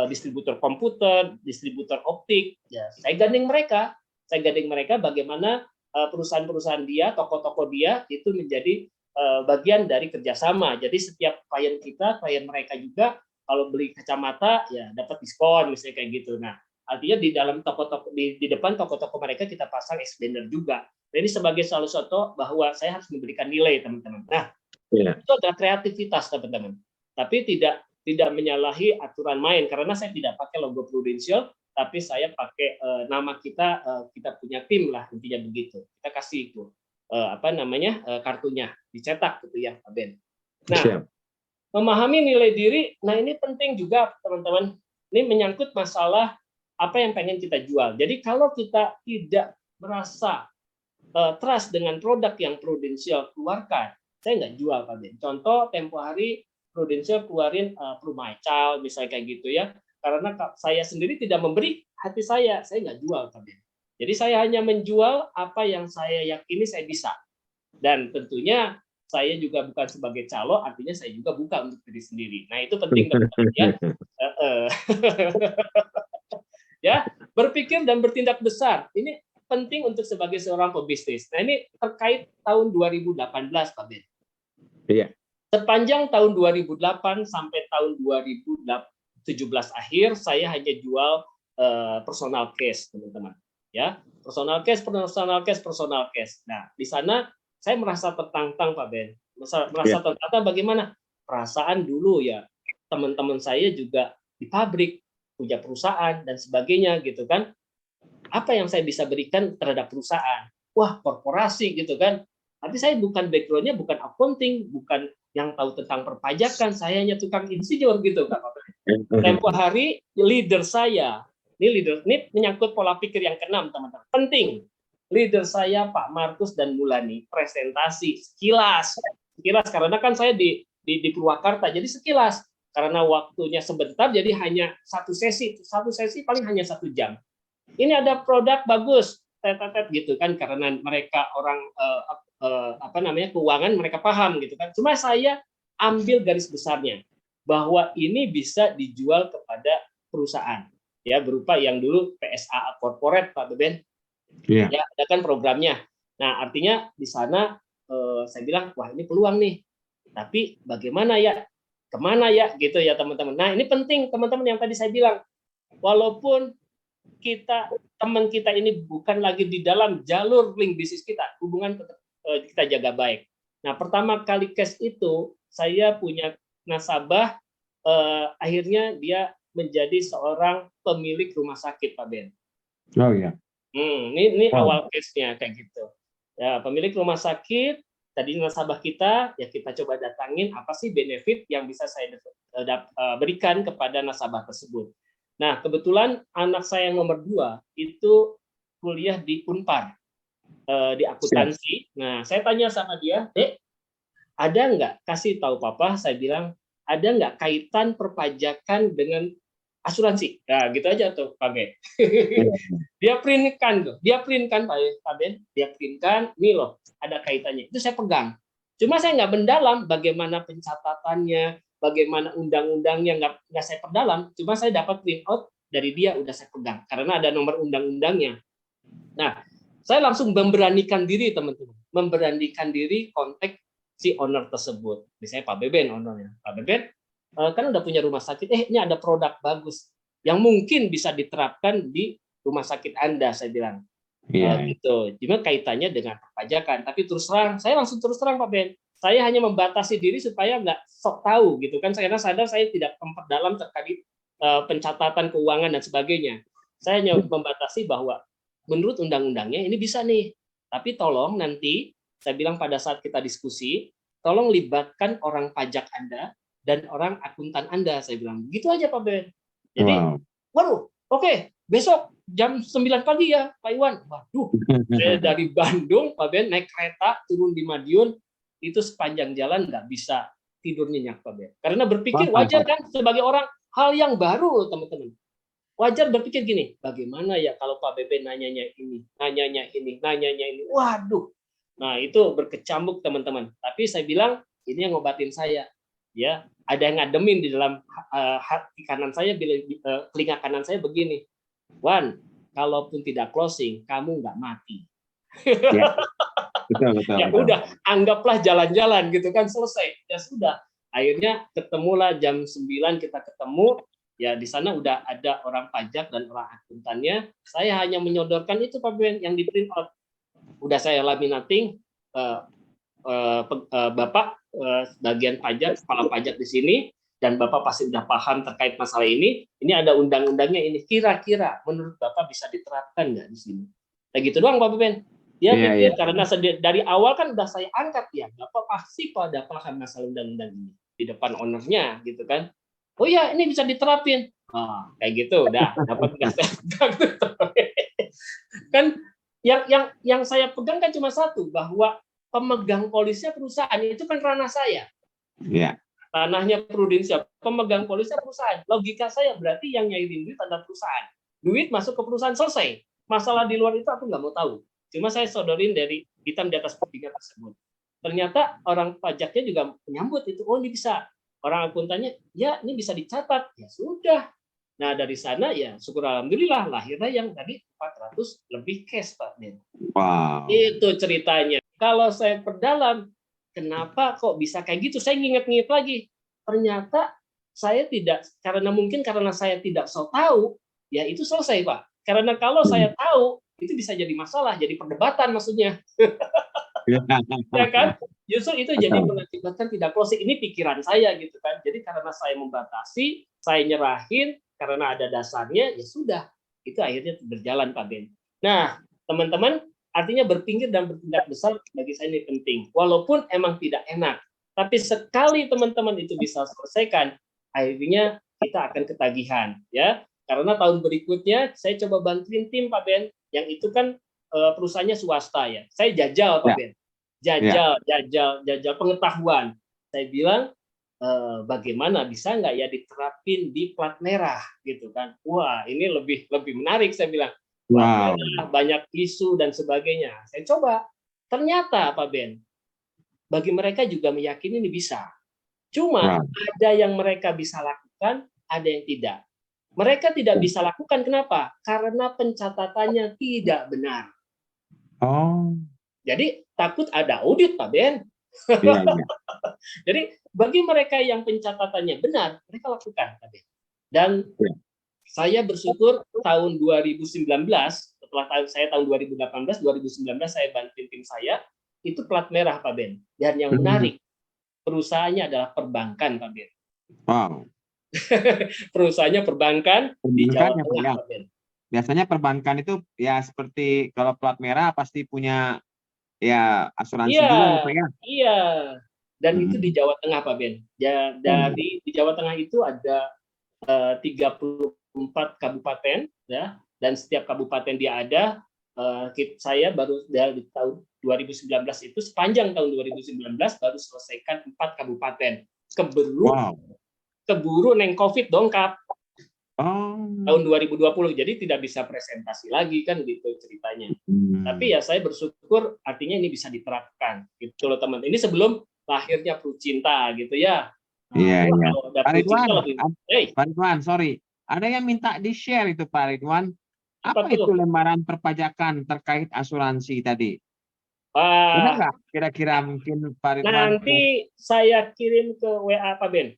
distributor komputer, distributor optik. Ya, saya gandeng mereka bagaimana perusahaan-perusahaan dia, toko-toko dia itu menjadi bagian dari kerjasama. Jadi setiap klien kita, klien mereka juga kalau beli kacamata ya dapat diskon misalnya kayak gitu. Nah, artinya di dalam toko-toko di depan toko-toko mereka kita pasang expander juga. Jadi sebagai salah satu bahwa saya harus memberikan nilai teman-teman. Nah, itu adalah kreativitas teman-teman. Tapi tidak menyalahi aturan main karena saya tidak pakai logo Prudential, tapi saya pakai nama kita punya tim lah intinya begitu. Kita kasih itu kartunya dicetak gitu ya Pak Ben. Nah, memahami nilai diri, nah ini penting juga teman-teman. Ini menyangkut masalah apa yang pengen kita jual. Jadi kalau kita tidak merasa trust dengan produk yang Prudential keluarkan, saya nggak jual Pak Ben. Contoh tempo hari Prudential keluarin My Child misalnya kayak gitu ya. Karena saya sendiri tidak memberi hati saya nggak jual Pak Ben. Jadi saya hanya menjual apa yang saya yakini saya bisa. Dan tentunya saya juga bukan sebagai calo, artinya saya juga buka untuk diri sendiri. Nah itu penting teman-teman ya. Ya, berpikir dan bertindak besar. Ini penting untuk sebagai seorang pebisnis. Nah ini terkait tahun 2018 Pak Ben. Iya. Sepanjang tahun 2008 sampai tahun 2017 akhir, saya hanya jual personal case, teman-teman. Ya, personal case. Nah, di sana saya merasa tertantang, Pak Ben. Merasa tertantang bagaimana? Perasaan dulu ya, teman-teman saya juga di pabrik, punya perusahaan, dan sebagainya, gitu kan. Apa yang saya bisa berikan terhadap perusahaan? Wah, korporasi, gitu kan. Tapi saya bukan background-nya, bukan accounting, bukan yang tahu tentang perpajakan, saya hanya tukang insinyur gitu Pak. Tempo hari leader saya, ini menyangkut pola pikir yang keenam teman-teman. Penting. Leader saya Pak Markus dan Mulani presentasi sekilas karena kan saya di Purwakarta, jadi sekilas. Karena waktunya sebentar, jadi hanya satu sesi paling hanya 1 jam. Ini ada produk bagus, gitu kan, karena mereka orang keuangan mereka paham gitu kan. Cuma saya ambil garis besarnya bahwa ini bisa dijual kepada perusahaan ya berupa yang dulu PSA corporate Pak Beben. Ya, ada kan programnya. Nah, artinya di sana saya bilang wah ini peluang nih. Tapi bagaimana ya? Kemana ya gitu ya teman-teman. Nah, ini penting teman-teman yang tadi saya bilang. Walaupun teman kita ini bukan lagi di dalam jalur link bisnis kita, hubungan kita jaga baik. Nah, pertama kali case itu saya punya nasabah akhirnya dia menjadi seorang pemilik rumah sakit Pak Ben. Oh iya. Ini awal case-nya kayak gitu. Ya, pemilik rumah sakit tadi nasabah kita ya kita coba datangin apa sih benefit yang bisa saya berikan kepada nasabah tersebut. Nah, kebetulan anak saya yang nomor 2 itu kuliah di Unpar. Di akuntansi. Nah, saya tanya sama dia, Dek, ada nggak? Kasih tahu Papa, saya bilang, ada nggak kaitan perpajakan dengan asuransi? Nah, gitu aja tuh, Pak Ben. Dia printkan Pak Ben. Dia printkan, ini loh, ada kaitannya. Itu saya pegang. Cuma saya nggak mendalam bagaimana pencatatannya, bagaimana undang-undangnya, nggak saya perdalam. Cuma saya dapat print out dari dia, udah saya pegang. Karena ada nomor undang-undangnya. Nah, saya langsung memberanikan diri teman-teman, memberanikan diri kontak si owner tersebut, misalnya Pak Beben ownernya. Pak Beben kan udah punya rumah sakit, ini ada produk bagus yang mungkin bisa diterapkan di rumah sakit Anda, saya bilang. Gitu. Cuma kaitannya dengan perpajakan. Tapi saya langsung terus terang Pak Ben, saya hanya membatasi diri supaya nggak sok tahu gitu kan. Karena sadar saya tidak memperdalam terkait pencatatan keuangan dan sebagainya. Saya hanya membatasi bahwa menurut undang-undangnya ini bisa nih. Tapi tolong nanti, saya bilang pada saat kita diskusi, tolong libatkan orang pajak Anda dan orang akuntan Anda, saya bilang. Begitu aja Pak Ben. Jadi, waduh, oke, besok jam 9 pagi ya Pak Iwan. Waduh, saya dari Bandung, Pak Ben, naik kereta, turun di Madiun, itu sepanjang jalan nggak bisa tidur nyenyak Pak Ben. Karena berpikir wajar kan sebagai orang, hal yang baru teman-teman. Wajar berpikir gini, bagaimana ya kalau Pak Beben nanyanya ini. Waduh. Nah, itu berkecamuk teman-teman. Tapi saya bilang ini yang ngobatin saya. Ya, ada yang ngademin di dalam hati kanan saya, telinga kanan saya begini. Wan, kalaupun tidak closing, kamu nggak mati. Ya. Betul. Ya udah, anggaplah jalan-jalan gitu kan, selesai. Ya sudah. Akhirnya ketemulah jam 9 kita ketemu. Ya di sana udah ada orang pajak dan orang akuntannya. Saya hanya menyodorkan itu Pak Ben yang di print out. Udah saya laminating, Bapak bagian pajak, kepala pajak di sini, dan Bapak pasti udah paham terkait masalah ini. Ini ada undang-undangnya ini. Kira-kira menurut Bapak bisa diterapkan nggak di sini? Kayak gitu doang Pak Ben. Dia pikir karena dari awal kan udah saya angkat ya, Bapak pasti pada paham masalah undang-undang ini di depan ownernya gitu kan. Oh ya, ini bisa diterapin. Kayak gitu, udah dapat gas. Kan yang saya pegang kan cuma satu, bahwa pemegang polisnya perusahaan itu kan ranah saya. Iya. Ranahnya Prudensial, pemegang polisnya perusahaan. Logika saya berarti yang nyairin duit adalah perusahaan. Duit masuk ke perusahaan, selesai. Masalah di luar itu aku nggak mau tahu. Cuma saya sodorin dari hitam di atas putih tersebut. Ternyata orang pajaknya juga menyambut itu. Oh, ini bisa. Orang akuntannya, ya ini bisa dicatat. Ya sudah. Nah dari sana ya syukur alhamdulillah lahirnya yang tadi 400 lebih cash Pak Ben. Wow. Itu ceritanya. Kalau saya perdalam, kenapa kok bisa kayak gitu? Saya nginget-nginget lagi. Ternyata saya tidak, karena saya tidak so tahu, ya itu selesai Pak. Karena kalau saya tahu, itu bisa jadi masalah, jadi perdebatan maksudnya. Ya kan? Justru itu jadi mengakibatkan tidak closing. Ini pikiran saya gitu kan. Jadi karena saya membatasi, saya nyerahin karena ada dasarnya, ya sudah. Itu akhirnya berjalan Pak Ben. Nah, teman-teman, artinya berpikir dan bertindak besar bagi saya ini penting. Walaupun emang tidak enak. Tapi sekali teman-teman itu bisa selesaikan, akhirnya kita akan ketagihan. Ya, karena tahun berikutnya saya coba bantuin tim Pak Ben. Yang itu kan perusahaannya swasta ya. Saya jajal Pak Ben. Jajal pengetahuan. Saya bilang bagaimana bisa nggak ya diterapin di plat merah gitu kan. Wah, ini lebih menarik saya bilang. Plat merah, banyak isu dan sebagainya. Saya coba. Ternyata Pak Ben, bagi mereka juga meyakini ini bisa. Cuma ada yang mereka bisa lakukan, ada yang tidak. Mereka tidak bisa lakukan kenapa? Karena pencatatannya tidak benar. Jadi takut ada audit Pak Ben. Jadi bagi mereka yang pencatatannya benar, mereka lakukan Pak Ben. Dan saya bersyukur tahun 2019, setelah saya tahun 2018, 2019 saya bantuin tim saya, itu plat merah Pak Ben. Dan yang menarik, perusahaannya adalah perbankan Pak Ben. Wow. Perusahaannya perbankan di Jawa Tengah Pak Ben. Biasanya perbankan itu ya seperti kalau plat merah pasti punya ya asuransi juga ya. Iya. Dan itu di Jawa Tengah Pak Ben. Ya, di Jawa Tengah itu ada 34 kabupaten ya, dan setiap kabupaten dia ada. Saya baru dari tahun 2019 itu, sepanjang tahun 2019 baru selesaikan 4 kabupaten. Keburu neng Covid dongkap. Tahun 2020, jadi tidak bisa presentasi lagi kan gitu ceritanya. Tapi ya saya bersyukur artinya ini bisa diterapkan gitu loh teman. Ini sebelum lahirnya Prucinta gitu ya. Iya. Pak Ridwan, sorry. Ada yang minta di-share itu Pak Ridwan. Apa itu lembaran perpajakan terkait asuransi tadi? Benar nggak? Kira-kira mungkin Pak Ridwan. Nanti saya kirim ke WA Pak Ben.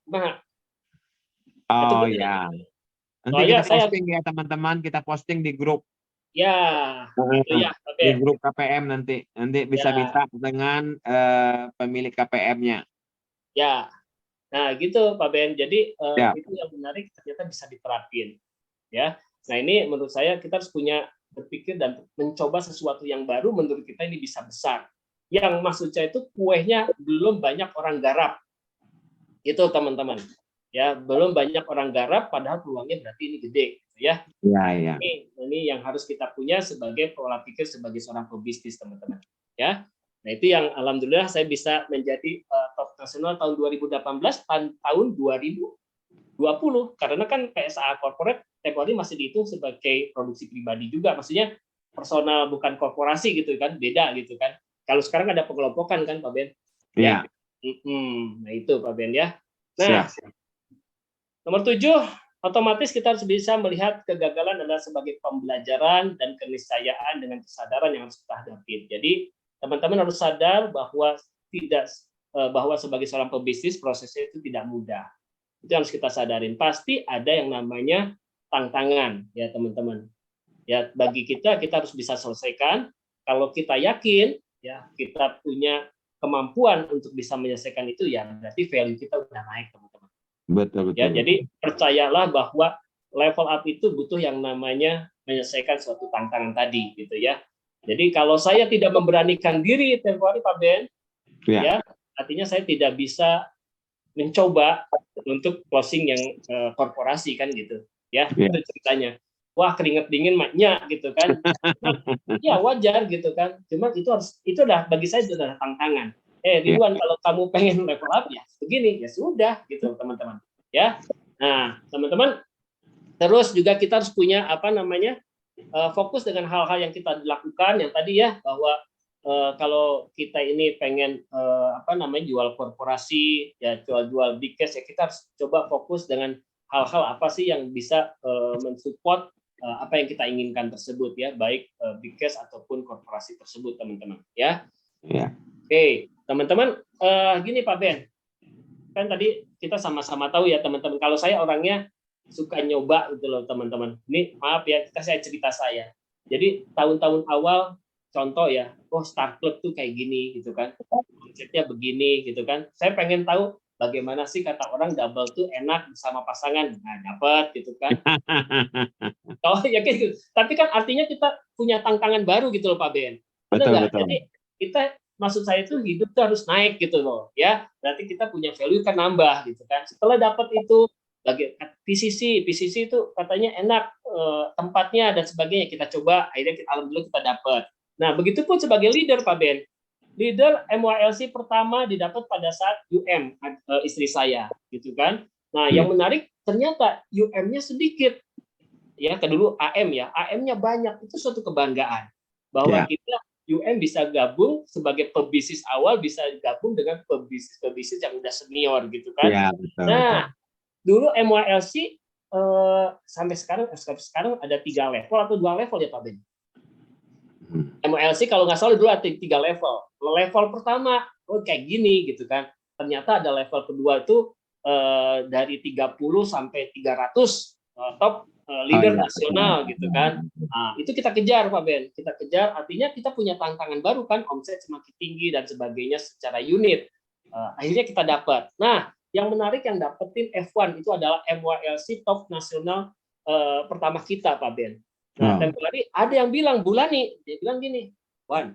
Oh ya. Nanti kita posting ya teman-teman, kita posting di grup. Ya, gitu ya. Di grup KPM nanti bisa minta dengan pemilik KPM-nya. Ya, nah gitu Pak Ben. Jadi itu yang menarik ternyata bisa diterapin. Ya, nah ini menurut saya kita harus punya berpikir dan mencoba sesuatu yang baru, menurut kita ini bisa besar. Yang maksud saya itu kuehnya belum banyak orang garap. Itu teman-teman. Ya, belum banyak orang garap padahal peluangnya berarti ini gede gitu ya. Ya. Ini yang harus kita punya sebagai pola pikir sebagai seorang pebisnis, teman-teman. Ya. Nah, itu yang alhamdulillah saya bisa menjadi top nasional tahun 2018 tahun 2020 karena kan PSA corporate tempo hari masih dihitung sebagai produksi pribadi juga, maksudnya personal bukan korporasi gitu kan, beda gitu kan. Kalau sekarang ada pengelompokan kan Pak Ben? Ya. Nah itu Pak Ben ya. Nah, nomor 7, otomatis kita harus bisa melihat kegagalan adalah sebagai pembelajaran dan keniscayaan dengan kesadaran yang harus kita hadapi. Jadi teman-teman harus sadar bahwa bahwa sebagai seorang pebisnis prosesnya itu tidak mudah. Itu harus kita sadarin. Pasti ada yang namanya tantangan ya teman-teman. Ya bagi kita harus bisa selesaikan. Kalau kita yakin ya kita punya kemampuan untuk bisa menyelesaikan itu ya berarti value kita udah naik teman-teman. Betul. Ya, jadi percayalah bahwa level up itu butuh yang namanya menyelesaikan suatu tantangan tadi gitu ya. Jadi kalau saya tidak memberanikan diri tempo hari Pak Ben, ya artinya saya tidak bisa mencoba untuk closing yang korporasi kan gitu ya. Itu ceritanya. Wah, keringet dingin maknya gitu kan. Ya wajar gitu kan. Cuma itu udah bagi saya itu adalah tantangan. Ridwan, kalau kamu pengen level up ya begini, ya sudah gitu teman-teman. Ya. Nah, teman-teman terus juga kita harus punya fokus dengan hal-hal yang kita lakukan yang tadi ya, bahwa kalau kita ini pengen jual korporasi ya, jual big cash ya, kita harus coba fokus dengan hal-hal apa sih yang bisa mensupport apa yang kita inginkan tersebut ya, baik big cash ataupun korporasi tersebut teman-teman ya. Oke, teman-teman gini Pak Ben, kan tadi kita sama-sama tahu ya teman-teman, kalau saya orangnya suka nyoba gitu loh teman-teman. Ini maaf ya, saya cerita saya. Jadi tahun-tahun awal contoh ya, Star Club tuh kayak gini gitu kan, konsepnya begini gitu kan. Saya pengen tahu bagaimana sih kata orang double tuh enak bersama pasangan. Nah, dapat gitu kan. Oh ya gitu. Tapi kan artinya kita punya tantangan baru gitu loh Pak Ben. Betul. Jadi kita, maksud saya itu hidup tuh harus naik gitu loh ya. Berarti kita punya value kan nambah gitu kan. Setelah dapat itu bagi PCC itu katanya enak tempatnya dan sebagainya, kita coba, akhirnya alhamdulillah kita dapat. Nah, begitupun sebagai leader Pak Ben. Leader MYLC pertama didapat pada saat istri saya gitu kan. Nah, yang menarik ternyata nya sedikit. Ya, dulu AM ya. AM-nya banyak. Itu suatu kebanggaan bahwa kita bisa gabung sebagai pebisnis awal, bisa gabung dengan pebisnis yang udah senior gitu kan. Ya, betul. Nah, dulu MYLC sampai sekarang ada 3 level atau 2 level ya Pak Ben. MYLC kalau nggak salah dulu ada 3 level. Level pertama kayak gini gitu kan. Ternyata ada level kedua itu dari 30 sampai 300 top leader nasional gitu kan. Nah, itu kita kejar Pak Ben. Kita kejar artinya kita punya tantangan baru kan, omset semakin tinggi dan sebagainya secara unit. Akhirnya kita dapat. Nah, yang menarik yang dapetin F1 itu adalah MYLC top nasional pertama kita Pak Ben. Nah, tempo hari ada yang bilang, Bulani, dia bilang gini, Wan,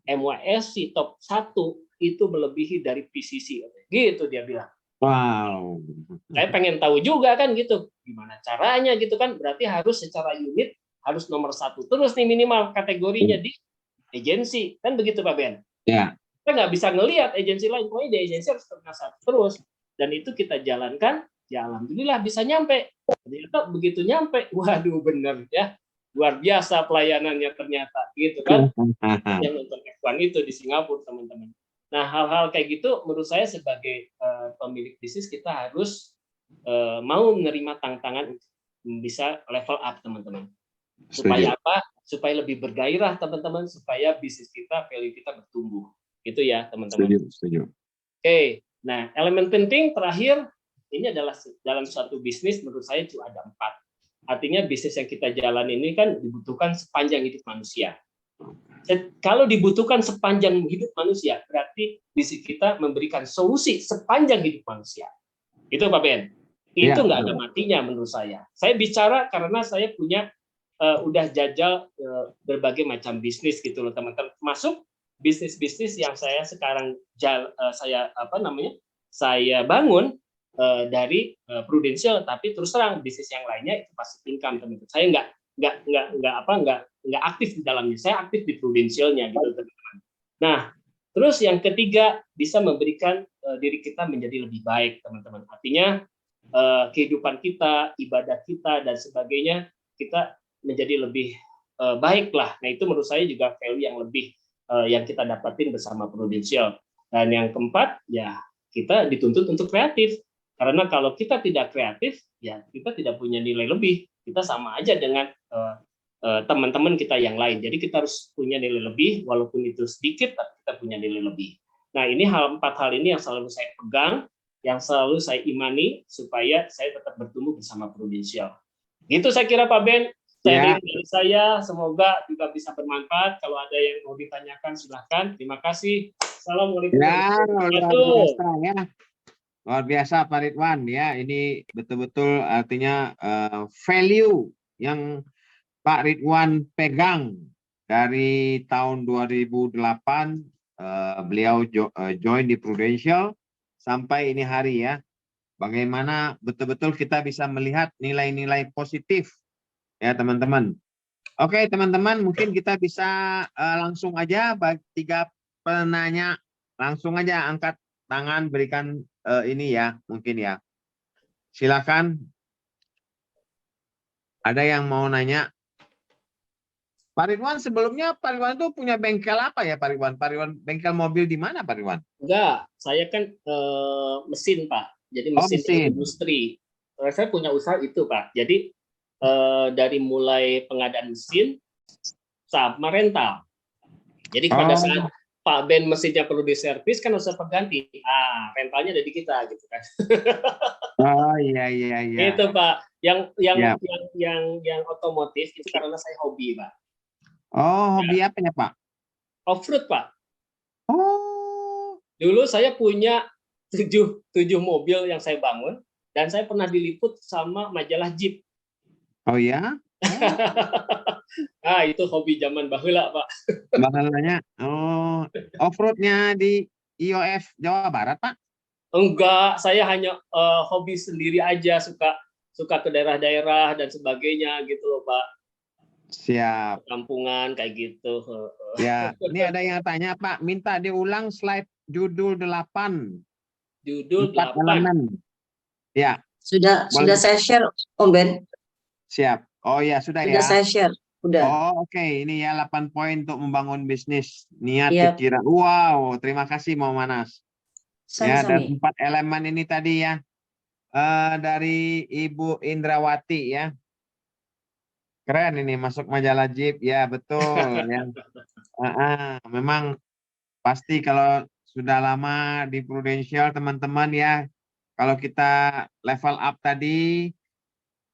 MYLC top 1 itu melebihi dari PCC. Gitu dia bilang. Wow. Saya pengen tahu juga kan gitu. Gimana caranya gitu kan. Berarti harus secara unit, harus nomor 1 terus nih minimal kategorinya di agensi. Kan begitu Pak Ben? Ya. Kita nggak bisa ngelihat agensi lain. Pokoknya di agensi harus nomor 1 terus. Dan itu kita jalankan, ya alhamdulillah bisa nyampe. Ternyata begitu nyampe, waduh bener ya. Luar biasa pelayanannya ternyata gitu kan. Yang nonton F1 itu di Singapura teman-teman. Nah, hal-hal kayak gitu menurut saya sebagai pemilik bisnis kita harus mau menerima tantangan untuk bisa level up teman-teman. Supaya apa? Supaya lebih bergairah teman-teman, supaya bisnis kita, value kita bertumbuh. Gitu ya teman-teman. Setuju. Oke, nah elemen penting terakhir ini adalah dalam suatu bisnis menurut saya itu ada 4. Artinya bisnis yang kita jalan ini kan dibutuhkan sepanjang hidup manusia. Kalau dibutuhkan sepanjang hidup manusia, berarti bisnis kita memberikan solusi sepanjang hidup manusia. Itu Pak Ben. Itu nggak ada matinya menurut saya. Saya bicara karena saya punya udah jajal berbagai macam bisnis gitu loh teman-teman. Masuk bisnis-bisnis yang saya sekarang saya bangun dari Prudential, tapi terus terang bisnis yang lainnya itu passive income teman-teman. Saya nggak aktif di dalamnya. Saya aktif di Prudentialnya gitu teman-teman. Nah, terus yang ketiga bisa memberikan diri kita menjadi lebih baik teman-teman. Artinya kehidupan kita, ibadah kita dan sebagainya kita menjadi lebih baik lah. Nah itu menurut saya juga value yang lebih yang kita dapatin bersama Prudential. Dan yang keempat ya kita dituntut untuk kreatif. Karena kalau kita tidak kreatif ya kita tidak punya nilai lebih. Kita sama aja dengan teman-teman kita yang lain. Jadi kita harus punya nilai lebih walaupun itu sedikit tapi kita punya nilai lebih. Nah ini empat hal ini yang selalu saya pegang, yang selalu saya imani supaya saya tetap bertumbuh bersama Prudential. Gitu saya kira Pak Ben. Sharing dari saya, semoga juga bisa bermanfaat. Kalau ada yang mau ditanyakan, silahkan. Terima kasih. Assalamualaikum. Ya, luar biasa ya. Luar biasa Pak Ridwan ya. Ini betul-betul artinya value yang Pak Ridwan pegang dari tahun 2008 beliau join di Prudential sampai ini hari ya. Bagaimana betul-betul kita bisa melihat nilai-nilai positif ya teman-teman. Oke teman-teman, mungkin kita bisa langsung aja bagi 3 penanya langsung aja angkat tangan berikan ini ya mungkin ya. Silakan. Ada yang mau nanya? Pak Ridwan sebelumnya Pak Ridwan itu punya bengkel apa ya Pak Ridwan? Pak Ridwan bengkel mobil di mana Pak Ridwan? Enggak, saya kan mesin Pak. Jadi mesin industri. Saya punya usaha itu Pak. Jadi dari mulai pengadaan mesin sama rental. Jadi pada saat Pak Ben mesinnya perlu diservis kan harus pengganti. Rentalnya ada di kita gitu kan. Oh iya. Itu Pak. Yang otomotif itu karena saya hobi Pak. Oh hobi apa ya Pak? Off-road Pak. Oh. Dulu saya punya 7 mobil yang saya bangun dan saya pernah diliput sama majalah Jeep. Oh ya? Itu hobi zaman baheula, Pak. Bahalanya, off-roadnya di IOF Jawa Barat, Pak? Enggak, saya hanya hobi sendiri aja, suka ke daerah-daerah dan sebagainya gitu loh, Pak. Siap. Kampungan kayak gitu. Ya, ini ada yang tanya, Pak, minta diulang slide judul 8. Judul 4 8. elemen. Ya. Sudah saya share, Om Ben. Siap. Oh ya, sudah ya. Sudah saya share. Udah. Oh, oke. Ini ya 8 poin untuk membangun bisnis. Niat, Yep. pikiran. Wow, terima kasih Mau Manas. Ya, dan 4 elemen ini tadi ya. Dari Ibu Indrawati ya. Keren ini masuk majalah Jeep. Ya, betul ya. Memang pasti kalau sudah lama di Prudential teman-teman ya. Kalau kita level up tadi,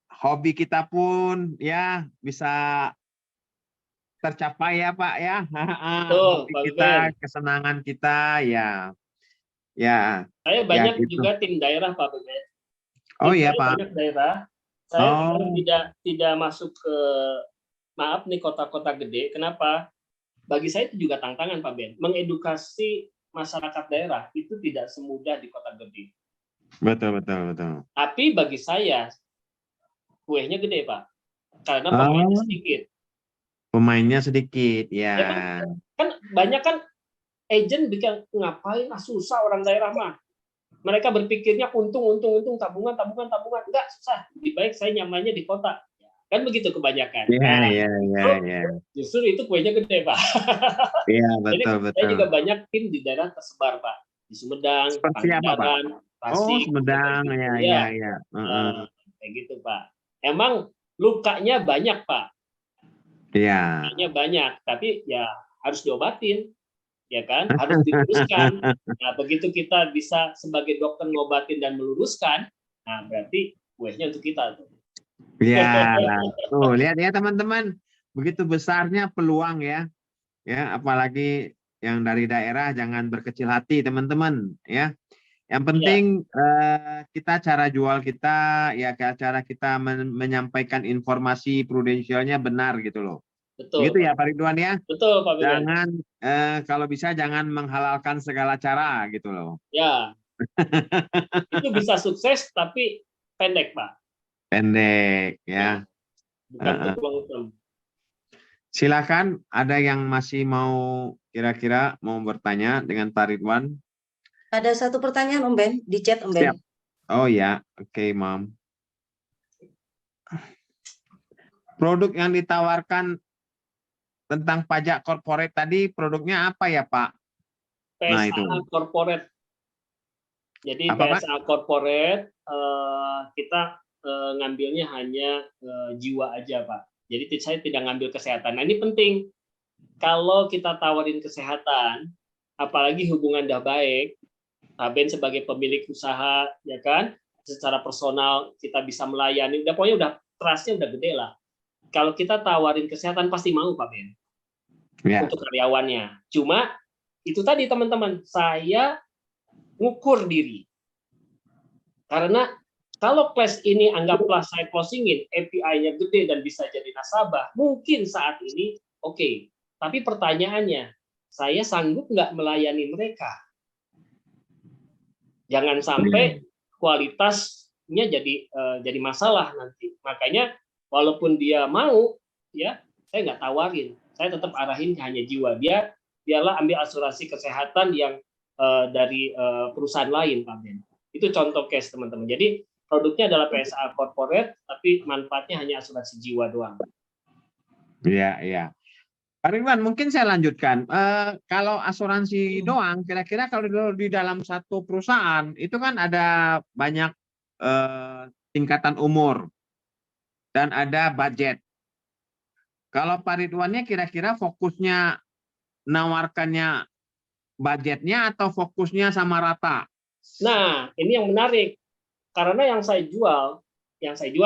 hobi kita pun ya bisa tercapai ya Pak ya. Hobi kita, kesenangan kita ya. Ya. Saya banyak ya, gitu. juga tim daerah Pak Ben. Oh iya Pak. Banyak daerah. Saya tidak masuk ke kota-kota gede. Kenapa? Bagi saya itu juga tantangan Pak Ben. Mengedukasi masyarakat daerah itu tidak semudah di kota gede. Betul. Tapi bagi saya kuenya gede Pak, karena pemainnya sedikit. Pemainnya sedikit, ya. Kan banyak kan agent bikin ngapain susah orang daerah mah. Mereka berpikirnya untung, tabungan, enggak susah. Lebih baik saya nyamannya di kota. Kan begitu kebanyakan. Iya. Justru itu kuenya gede Pak. Iya betul. Saya juga banyak tim di daerah tersebar Pak, di Sumedang, Pangandaran, Tasik. Sumedang, ya. Kayak gitu Pak. Emang lukanya banyak Pak. Iya. Lukanya banyak, tapi ya harus diobatin, ya kan? Harus diluruskan. Nah begitu kita bisa sebagai dokter ngobatin dan meluruskan, nah berarti kuenya untuk kita tuh. Ya, tuh lihat ya teman-teman, begitu besarnya peluang ya, apalagi yang dari daerah jangan berkecil hati teman-teman ya. Yang penting kita cara jual kita ya cara kita menyampaikan informasi prudensialnya benar gitu loh. Betul, Gitu ya Pak Ridwan ya. betul Pak Bidan. Jangan kalau bisa jangan menghalalkan segala cara gitu loh. Ya, itu bisa sukses tapi pendek Pak, Pendek ya. bukan peluang utama. Silakan ada yang masih mau kira-kira mau bertanya dengan Pak Ridwan. Ada satu pertanyaan Om Ben di chat Om Ben. Siap. Oh ya, oke, Mam. Produk yang ditawarkan tentang pajak korporat tadi produknya apa ya, Pak? PSA Nah, itu. corporate. Jadi Apa, PSA corporate kita ngambilnya hanya jiwa aja, Pak. Jadi saya tidak ngambil kesehatan. Nah, ini penting. Kalau kita tawarin kesehatan, apalagi hubungan dah baik, Pak Ben sebagai pemilik usaha, ya kan, secara personal kita bisa melayani, udah pokoknya udah trust-nya udah gede lah. Kalau kita tawarin kesehatan pasti mau Pak Ben, untuk karyawannya. Cuma itu tadi teman-teman, saya ngukur diri. Karena kalau class ini anggaplah saya closingin, API-nya gede dan bisa jadi nasabah, mungkin saat ini oke. Tapi pertanyaannya, saya sanggup nggak melayani mereka? Jangan sampai kualitasnya jadi masalah nanti. Makanya walaupun dia mau, ya saya nggak tawarin. Saya tetap arahin hanya jiwa. Biarlah ambil asuransi kesehatan yang dari perusahaan lain, Pak Ben. Itu contoh case teman-teman. Jadi produknya adalah PSA corporate, tapi manfaatnya hanya asuransi jiwa doang. Iya, iya. Pak Ridwan, mungkin saya lanjutkan. Kalau asuransi doang, kira-kira kalau di dalam satu perusahaan itu kan ada banyak tingkatan umur dan ada budget. Kalau Pak Ridwannya kira-kira fokusnya nawarkannya budgetnya atau fokusnya sama rata? Nah, ini yang menarik. Karena yang saya jual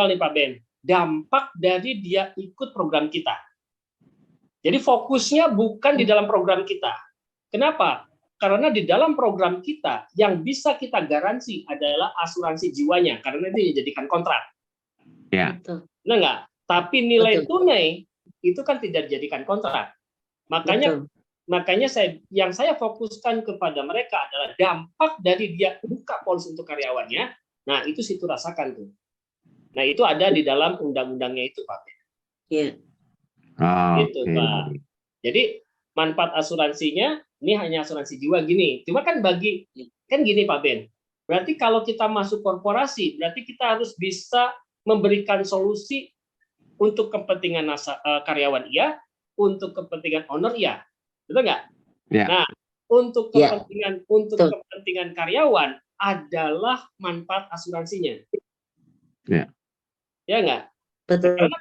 nih Pak Ben, dampak dari dia ikut program kita. Jadi fokusnya bukan di dalam program kita. Kenapa? Karena di dalam program kita yang bisa kita garansi adalah asuransi jiwanya, karena itu dijadikan kontrak. Ya. Nah enggak, tapi nilai tunai itu kan tidak dijadikan kontrak. Makanya saya fokuskan kepada mereka adalah dampak dari dia buka polis untuk karyawannya. Nah, itu situ rasakan tuh. Nah, itu ada di dalam undang-undangnya itu, Pak. Iya. Gitu, Pak. Jadi manfaat asuransinya ini hanya asuransi jiwa gini. Cuma kan gini Pak Ben. Berarti kalau kita masuk korporasi, berarti kita harus bisa memberikan solusi untuk kepentingan karyawan iya, untuk kepentingan owner iya. Betul nggak? Ya. Nah, untuk kepentingan karyawan adalah manfaat asuransinya. Ya. Ya nggak? Betul. Karena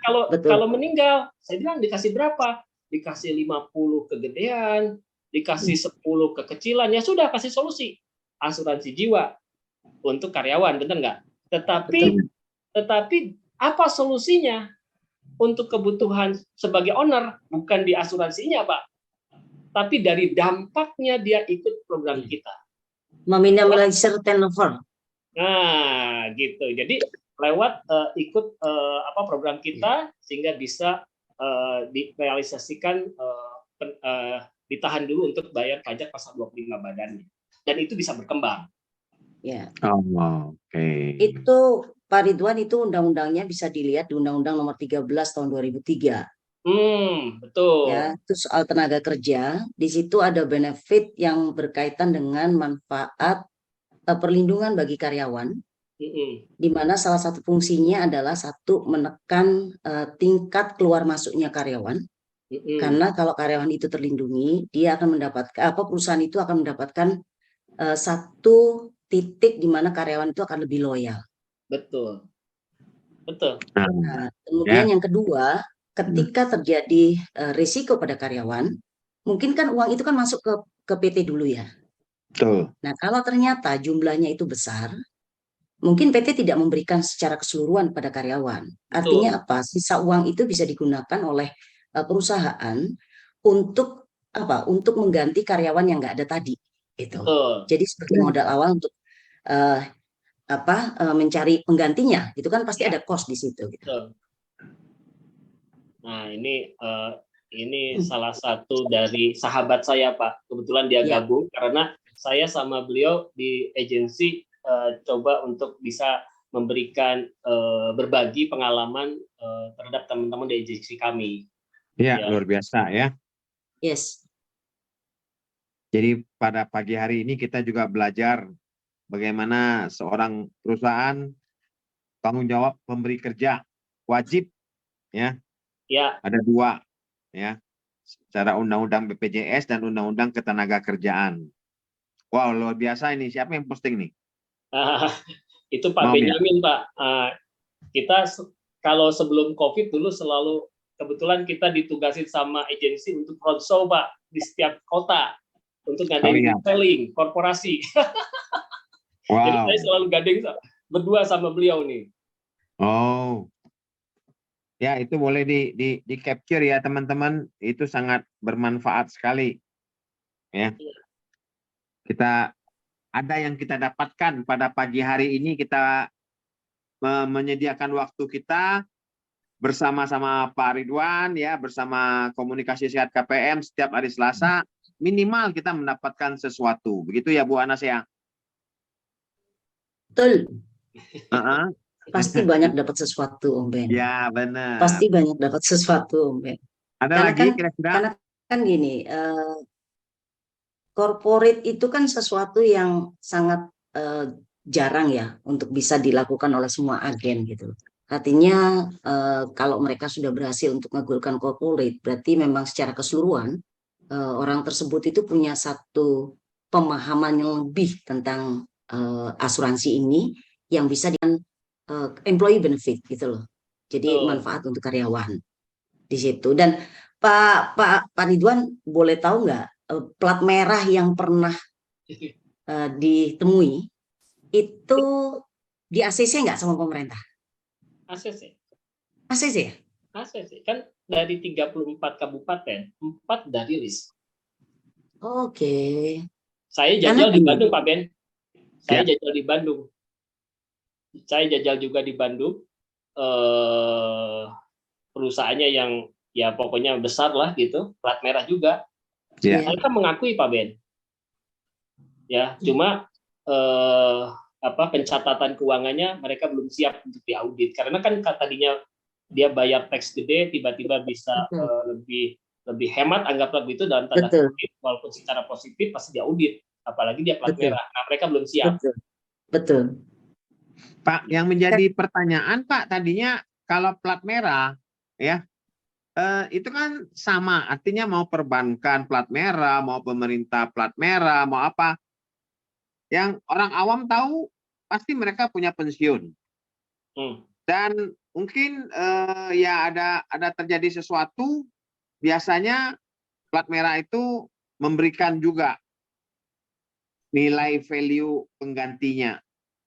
kalau meninggal, saya bilang dikasih berapa? Dikasih 50 kegedean, dikasih 10 kekecilan, ya sudah kasih solusi. Asuransi jiwa untuk karyawan, benar nggak? Tetapi apa solusinya untuk kebutuhan sebagai owner? Bukan di asuransinya, Pak. Tapi dari dampaknya dia ikut program kita. Meminimalisir turnover. Nah, gitu. Jadi lewat ikut program kita sehingga bisa direalisasikan ditahan dulu untuk bayar pajak pasal 25 badannya. Dan itu bisa berkembang. Ya. Oke. Itu Pak Ridwan, itu undang-undangnya bisa dilihat di Undang-Undang Nomor 13 Tahun 2003. Betul. Ya, itu soal tenaga kerja. Di situ ada benefit yang berkaitan dengan manfaat perlindungan bagi karyawan. Di mana salah satu fungsinya adalah menekan tingkat keluar masuknya karyawan. Karena kalau karyawan itu terlindungi, dia akan mendapatkan perusahaan itu akan mendapatkan satu titik di mana karyawan itu akan lebih loyal. Betul. Nah, kemudian yang kedua, ketika terjadi risiko pada karyawan, mungkin kan uang itu kan masuk ke PT dulu ya. Betul. Nah, kalau ternyata jumlahnya itu besar, mungkin PT tidak memberikan secara keseluruhan pada karyawan. Artinya apa? Sisa uang itu bisa digunakan oleh perusahaan untuk apa? Untuk mengganti karyawan yang nggak ada tadi. Gitu. Jadi sebagai modal awal untuk mencari penggantinya, itu kan pasti ada cost di situ. Gitu. Betul. Nah, ini salah satu dari sahabat saya, Pak. Kebetulan dia gabung karena saya sama beliau di agensi coba untuk bisa memberikan berbagi pengalaman terhadap teman-teman di agensi kami. Ya, luar biasa ya. Yes. Jadi pada pagi hari ini kita juga belajar bagaimana seorang perusahaan tanggung jawab pemberi kerja wajib ya. Ya. Ada 2 ya. Secara undang-undang BPJS dan undang-undang ketenagakerjaan. Wow, luar biasa ini. Siapa yang posting nih? Itu Pak Benjamin, Pak. Kita kalau sebelum COVID dulu selalu kebetulan kita ditugasin sama agensi untuk roadshow, Pak, di setiap kota untuk ngadain selling korporasi. Wow. Jadi saya selalu gandeng berdua sama beliau nih. Oh. Ya, itu boleh di capture ya teman-teman. Itu sangat bermanfaat sekali. Ya. Kita ada yang kita dapatkan pada pagi hari ini, kita menyediakan waktu kita bersama-sama Pak Ridwan ya, bersama Komunikasi Sehat KPM setiap hari Selasa, minimal kita mendapatkan sesuatu. Begitu ya Bu Anas ya? Betul. Pasti banyak dapat sesuatu, Om Ben. Ya, benar. Pasti banyak dapat sesuatu, Om Ben. Ada karena lagi kira-kira? Karena kan gini, corporate itu kan sesuatu yang sangat jarang ya untuk bisa dilakukan oleh semua agen gitu. Artinya kalau mereka sudah berhasil untuk mengagulkan corporate, berarti memang secara keseluruhan orang tersebut itu punya satu pemahaman yang lebih tentang asuransi ini yang bisa dengan employee benefit gitu loh. Jadi manfaat untuk karyawan di situ. Dan Pak Ridwan boleh tahu nggak plat merah yang pernah ditemui itu di ACC nggak sama pemerintah? ACC. ACC ya? ACC kan dari 34 kabupaten 4 dari rilis. Oke. Saya jajal di Bandung, Pak Ben. Saya jajal di Bandung. Saya jajal juga di Bandung. Perusahaannya yang ya pokoknya besar lah gitu, plat merah juga. Mereka mengakui, Pak Ben. Ya, cuma pencatatan keuangannya mereka belum siap untuk diaudit karena kan tadinya dia bayar teks gede, tiba-tiba bisa lebih hemat, anggaplah begitu dalam tanda kutip, walaupun secara positif pasti diaudit, apalagi dia plat merah. Nah, mereka belum siap. Betul. Pak, yang menjadi pertanyaan Pak tadinya kalau plat merah ya itu kan sama, artinya mau perbankan plat merah, mau pemerintah plat merah, mau apa, yang orang awam tahu pasti mereka punya pensiun dan mungkin ya ada terjadi sesuatu, biasanya plat merah itu memberikan juga nilai value penggantinya.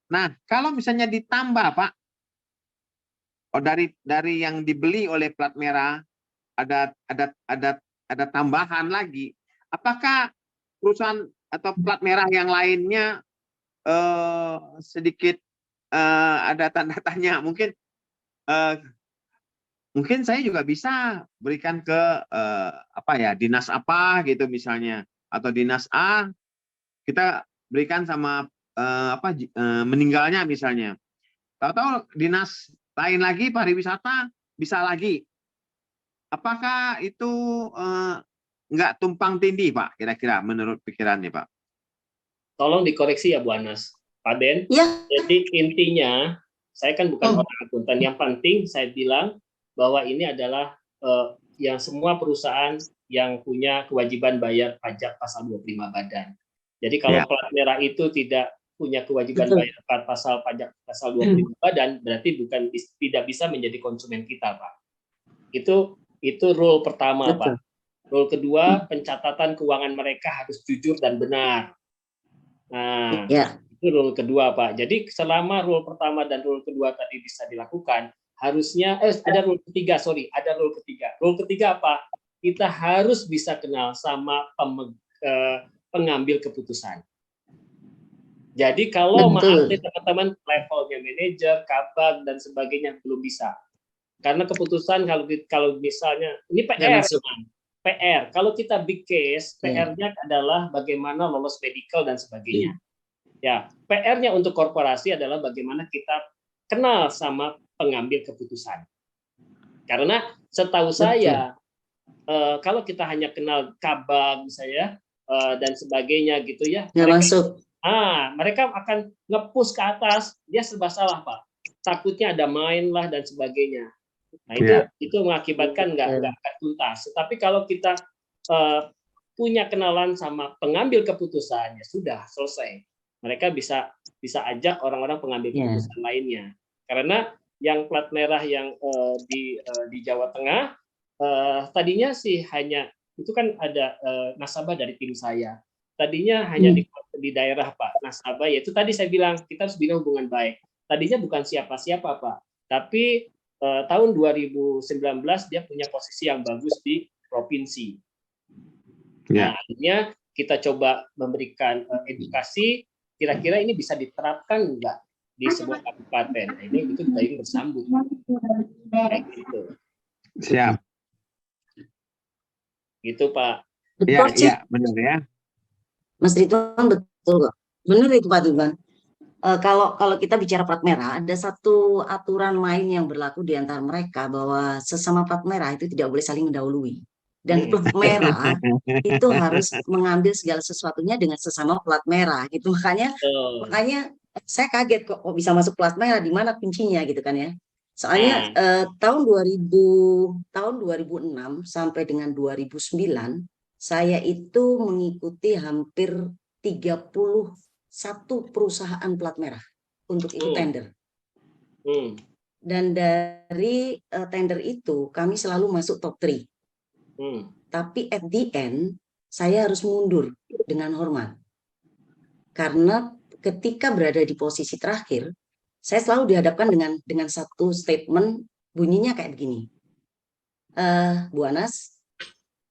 Nah, kalau misalnya ditambah Pak, dari yang dibeli oleh plat merah ada tambahan lagi, apakah perusahaan atau plat merah yang lainnya sedikit ada tanda tanya, mungkin saya juga bisa berikan ke dinas apa gitu misalnya, atau dinas A kita berikan sama meninggalnya misalnya, tahu-tahu dinas lain lagi pariwisata bisa lagi. Apakah itu nggak tumpang tindih, Pak, kira-kira menurut pikirannya, Pak? Tolong dikoreksi ya, Bu Anas. Pak Ben, jadi intinya, saya kan bukan orang akuntan. Yang penting saya bilang bahwa ini adalah yang semua perusahaan yang punya kewajiban bayar pajak pasal 25 badan. Jadi kalau plat merah itu tidak punya kewajiban bayar pasal pajak pasal 25 badan, berarti tidak bisa menjadi konsumen kita, Pak. Itu rule pertama, Pak. Rule kedua, pencatatan keuangan mereka harus jujur dan benar. Nah, itu rule kedua, Pak. Jadi selama rule pertama dan rule kedua tadi bisa dilakukan, harusnya ada rule ketiga, ada rule ketiga. Rule ketiga apa? Kita harus bisa kenal sama pengambil keputusan. Jadi kalau maaf Betul. nih teman-teman, levelnya manajer, kabag dan sebagainya belum bisa. Karena keputusan kalau misalnya ini Nggak PR, masuk. PR. Kalau kita big case, Ya. PR-nya adalah bagaimana lolos medical dan sebagainya. Ya, PR-nya untuk korporasi adalah bagaimana kita kenal sama pengambil keputusan. Karena setahu saya, kalau kita hanya kenal kabag misalnya dan sebagainya gitu ya, Nggak masuk. mereka akan nge-push ke atas, dia serba salah Pak. Takutnya ada main lah dan sebagainya. Nah itu mengakibatkan nggak akan tuntas. Tapi kalau kita punya kenalan sama pengambil keputusan, ya sudah selesai. Mereka bisa ajak orang-orang pengambil keputusan lainnya. Karena yang plat merah yang di Jawa Tengah tadinya sih hanya itu kan ada nasabah dari tim saya. Tadinya hanya di daerah Pak nasabah, yaitu tadi saya bilang kita harus bina hubungan baik. Tadinya bukan siapa-siapa Pak, tapi tahun 2019 dia punya posisi yang bagus di provinsi. Nah, akhirnya kita coba memberikan edukasi, kira-kira ini bisa diterapkan enggak di sebuah kabupaten. Nah, ini itu dari bersambut. Kayak gitu. Siap. Gitu Pak. Iya, benar ya. Mas Ridwan betul kok. Benar itu Pak Ridwan. Kalau kita bicara plat merah, ada satu aturan main yang berlaku di antara mereka bahwa sesama plat merah itu tidak boleh saling mendahului. Dan plat merah itu harus mengambil segala sesuatunya dengan sesama plat merah gitu. Makanya saya kaget kok bisa masuk plat merah, di mana kuncinya gitu kan ya. Soalnya tahun 2006 sampai dengan 2009 saya itu mengikuti hampir 31 perusahaan plat merah untuk ikut tender. Dan dari tender itu kami selalu masuk top 3. Tapi at the end saya harus mundur dengan hormat. Karena ketika berada di posisi terakhir, saya selalu dihadapkan dengan satu statement bunyinya kayak begini. Bu Anas,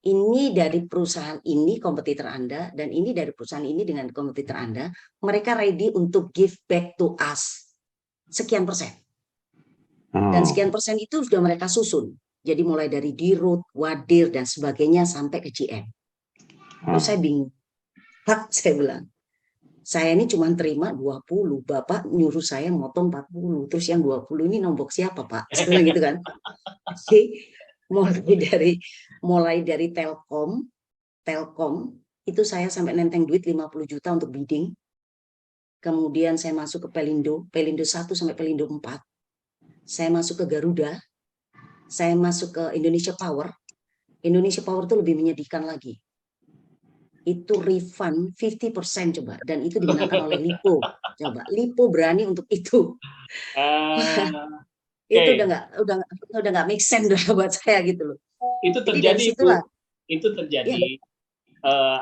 ini dari perusahaan ini kompetitor Anda, dan ini dari perusahaan ini dengan kompetitor Anda, mereka ready untuk give back to us sekian persen. Dan sekian persen itu sudah mereka susun. Jadi mulai dari dirut, wadir, dan sebagainya sampai ke GM. Terus saya bingung. Pak, saya bilang, saya ini cuma terima 20, Bapak nyuruh saya motong 40, terus yang 20 ini nombok siapa Pak? Saya bilang gitu kan. Jadi mulai dari Telkom itu saya sampai nenteng duit 50 juta untuk bidding. Kemudian saya masuk ke Pelindo 1 sampai Pelindo 4. Saya masuk ke Garuda. Saya masuk ke Indonesia Power. Indonesia Power itu lebih menyedihkan lagi. Itu refund 50% coba, dan itu dimenangkan oleh Lipo. Coba Lipo berani untuk itu. Itu udah nggak make sense buat saya gitu loh. Itu terjadi itu terjadi.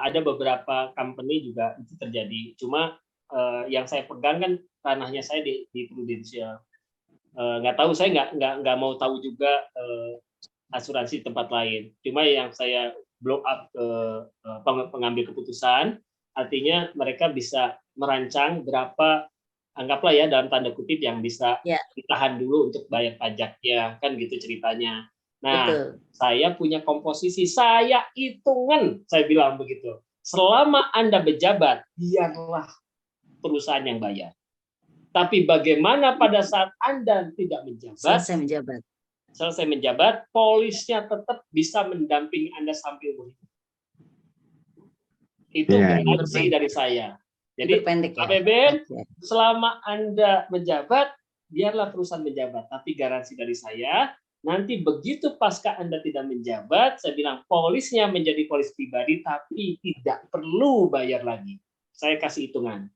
Ada beberapa company juga itu terjadi. Cuma yang saya pegang kan tanahnya saya di Prudential. Nggak tahu, saya nggak mau tahu juga asuransi tempat lain. Cuma yang saya blow up ke pengambil keputusan, artinya mereka bisa merancang berapa, anggaplah ya dalam tanda kutip, yang bisa ditahan dulu untuk bayar pajaknya, kan gitu ceritanya. Nah, saya punya komposisi, saya hitungan, saya bilang begitu. Selama Anda berjabat, biarlah perusahaan yang bayar. Tapi bagaimana pada saat Anda tidak menjabat, selesai menjabat, polisnya tetap bisa mendampingi Anda sampai umur hidup. Itu garansi dari saya. Jadi APBN, selama Anda menjabat, biarlah perusahaan menjabat. Tapi garansi dari saya, nanti begitu pasca Anda tidak menjabat, saya bilang polisnya menjadi polis pribadi, tapi tidak perlu bayar lagi. Saya kasih hitungan.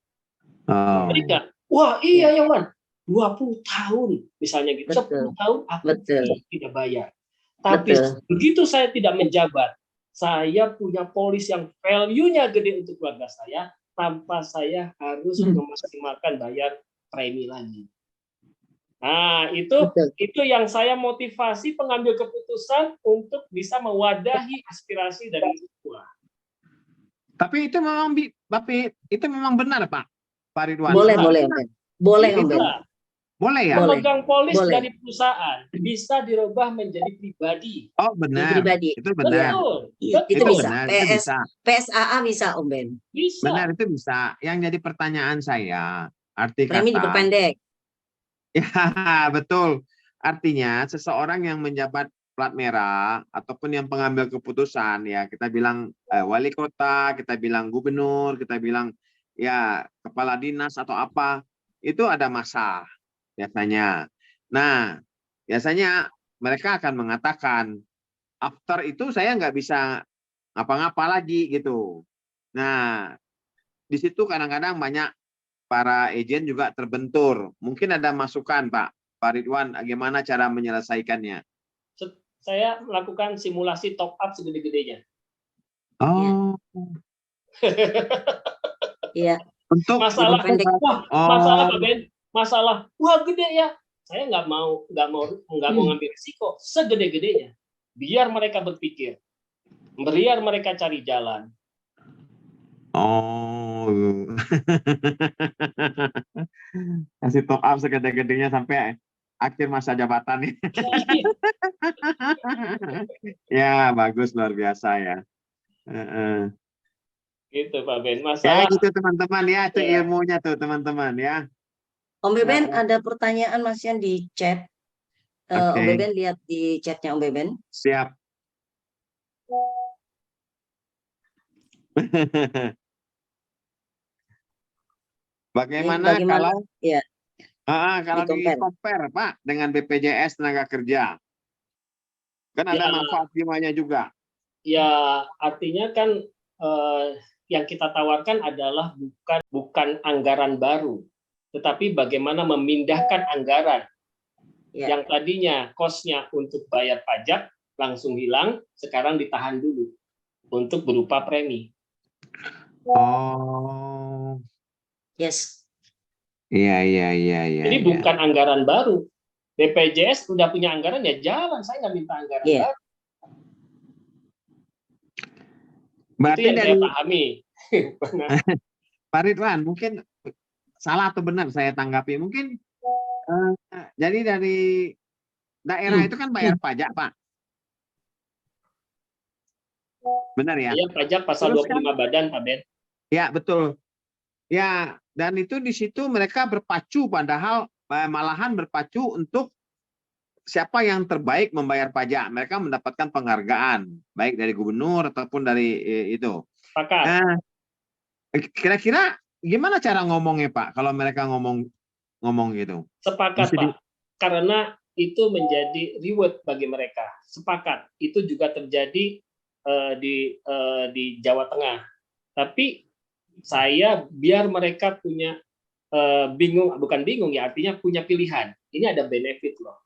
Mereka, wah iya ya Wan, 20 tahun misalnya gitu, 10 tahun aku tidak bayar. Tapi begitu saya tidak menjabat, saya punya polis yang value-nya gede untuk keluarga saya, tanpa saya harus memaksimalkan bayar premi lagi. Nah, itu yang saya motivasi pengambil keputusan untuk bisa mewadahi aspirasi dari semua. Tapi itu memang Bapak, itu memang benar Pak. Pak Ridwan? Boleh, Bisa. boleh, Om Ben. Boleh, Om Ben. Bisa. Boleh ya? Boleh. Pemegang polis Boleh. dari perusahaan bisa dirubah menjadi pribadi. Oh benar, Pribadi. itu benar, Betul. Itu itu Betul. bisa. benar, itu bisa, PSAA bisa, Om Ben. Bisa. benar itu bisa. Yang jadi pertanyaan saya, arti Premi kata, diperpendek. ya betul. Artinya seseorang yang menjabat plat merah ataupun yang pengambil keputusan, ya kita bilang wali kota, kita bilang gubernur, kita bilang ya kepala dinas atau apa, itu ada masa biasanya. Nah, biasanya mereka akan mengatakan after itu saya nggak bisa ngapa-ngapa lagi gitu. Nah, di situ kadang-kadang banyak para agen juga terbentur. Mungkin ada masukan, Pak Ridwan, bagaimana cara menyelesaikannya? Saya melakukan simulasi top up segede-gedenya. Oh, Iya. untuk Masalah, Diperpendek. wah, masalah Pak Ben, masalah, wah gede ya. Saya nggak mau ngambil risiko segede-gedenya. Biar mereka berpikir, biar mereka cari jalan. Oh, kasih top up segede-gedenya sampai akhir masa jabatan nih. Ya, bagus, luar biasa ya. Gitu Pak Ben. Ya Masalah gitu teman-teman ya, itu Ya. ilmunya tuh teman-teman ya. Om Beben ada pertanyaan Mas Yan di chat. Om Oke. Beben lihat di chatnya Om Beben. Siap. Bagaimana kalau ya, kalau di-compare Pak dengan BPJS tenaga kerja? Kan ada manfaat jiwanya juga. Ya, artinya kan yang kita tawarkan adalah bukan anggaran baru, tetapi bagaimana memindahkan anggaran yang tadinya kosnya untuk bayar pajak langsung hilang, sekarang ditahan dulu untuk berupa premi. Oh. Yes. Iya. Jadi bukan anggaran baru. BPJS udah punya anggaran ya jalan, saya nggak minta anggaran baru. Berarti itu yang dari saya pahami. Pak Ridwan, mungkin salah atau benar saya tanggapi. Mungkin jadi dari daerah itu kan bayar pajak, Pak. Benar ya? Iya, pajak pasal 25 badan, Pak Ben. Ya, betul. Ya, dan itu di situ mereka berpacu, padahal malahan berpacu untuk siapa yang terbaik membayar pajak. Mereka mendapatkan penghargaan, baik dari gubernur ataupun dari itu. Sepakat. Kira-kira gimana cara ngomongnya, Pak, kalau mereka ngomong gitu? Sepakat, Pak. Karena itu menjadi reward bagi mereka. Sepakat. Itu juga terjadi di Jawa Tengah. Tapi saya biar mereka punya bukan bingung ya, artinya punya pilihan. Ini ada benefit loh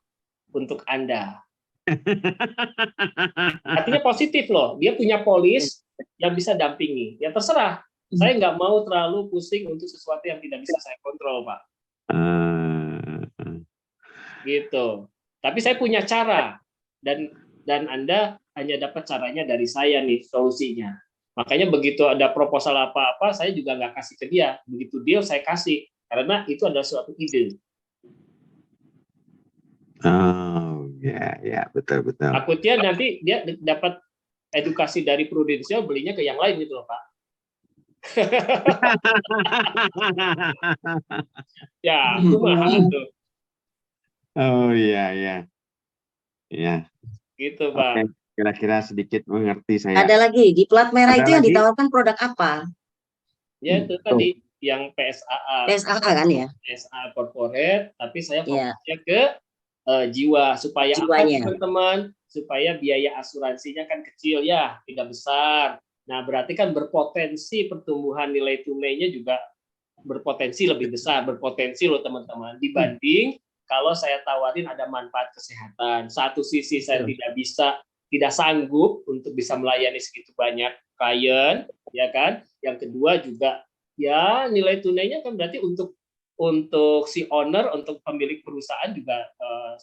untuk Anda. Artinya positif loh. Dia punya polis yang bisa dampingi. Ya terserah. Saya nggak mau terlalu pusing untuk sesuatu yang tidak bisa saya kontrol, Pak. Gitu. Tapi saya punya cara dan Anda hanya dapat caranya dari saya nih solusinya. Makanya begitu ada proposal apa-apa, saya juga nggak kasih ke dia. Begitu deal saya kasih karena itu adalah suatu ide. Oh ya betul. Takutnya nanti dia dapat edukasi dari Prudensial belinya ke yang lain gitu loh, Pak. Ya, itu mahal tuh. Oh iya. Gitu, Pak. Oke, kira-kira sedikit mengerti saya. Ada lagi di plat merah itu yang ditawarkan produk apa? Ya itu tadi yang PSAA. PSAA kan ya? PSAA corporate, tapi saya fokusnya ke jiwa supaya apa teman-teman? Supaya biaya asuransinya kan kecil ya, tidak besar. Nah, berarti kan berpotensi pertumbuhan nilai tunainya juga berpotensi lebih besar, berpotensi loh teman-teman, dibanding kalau saya tawarin ada manfaat kesehatan. Satu sisi saya tidak sanggup untuk bisa melayani segitu banyak klien, ya kan? Yang kedua juga ya nilai tunainya kan berarti untuk si owner, untuk pemilik perusahaan juga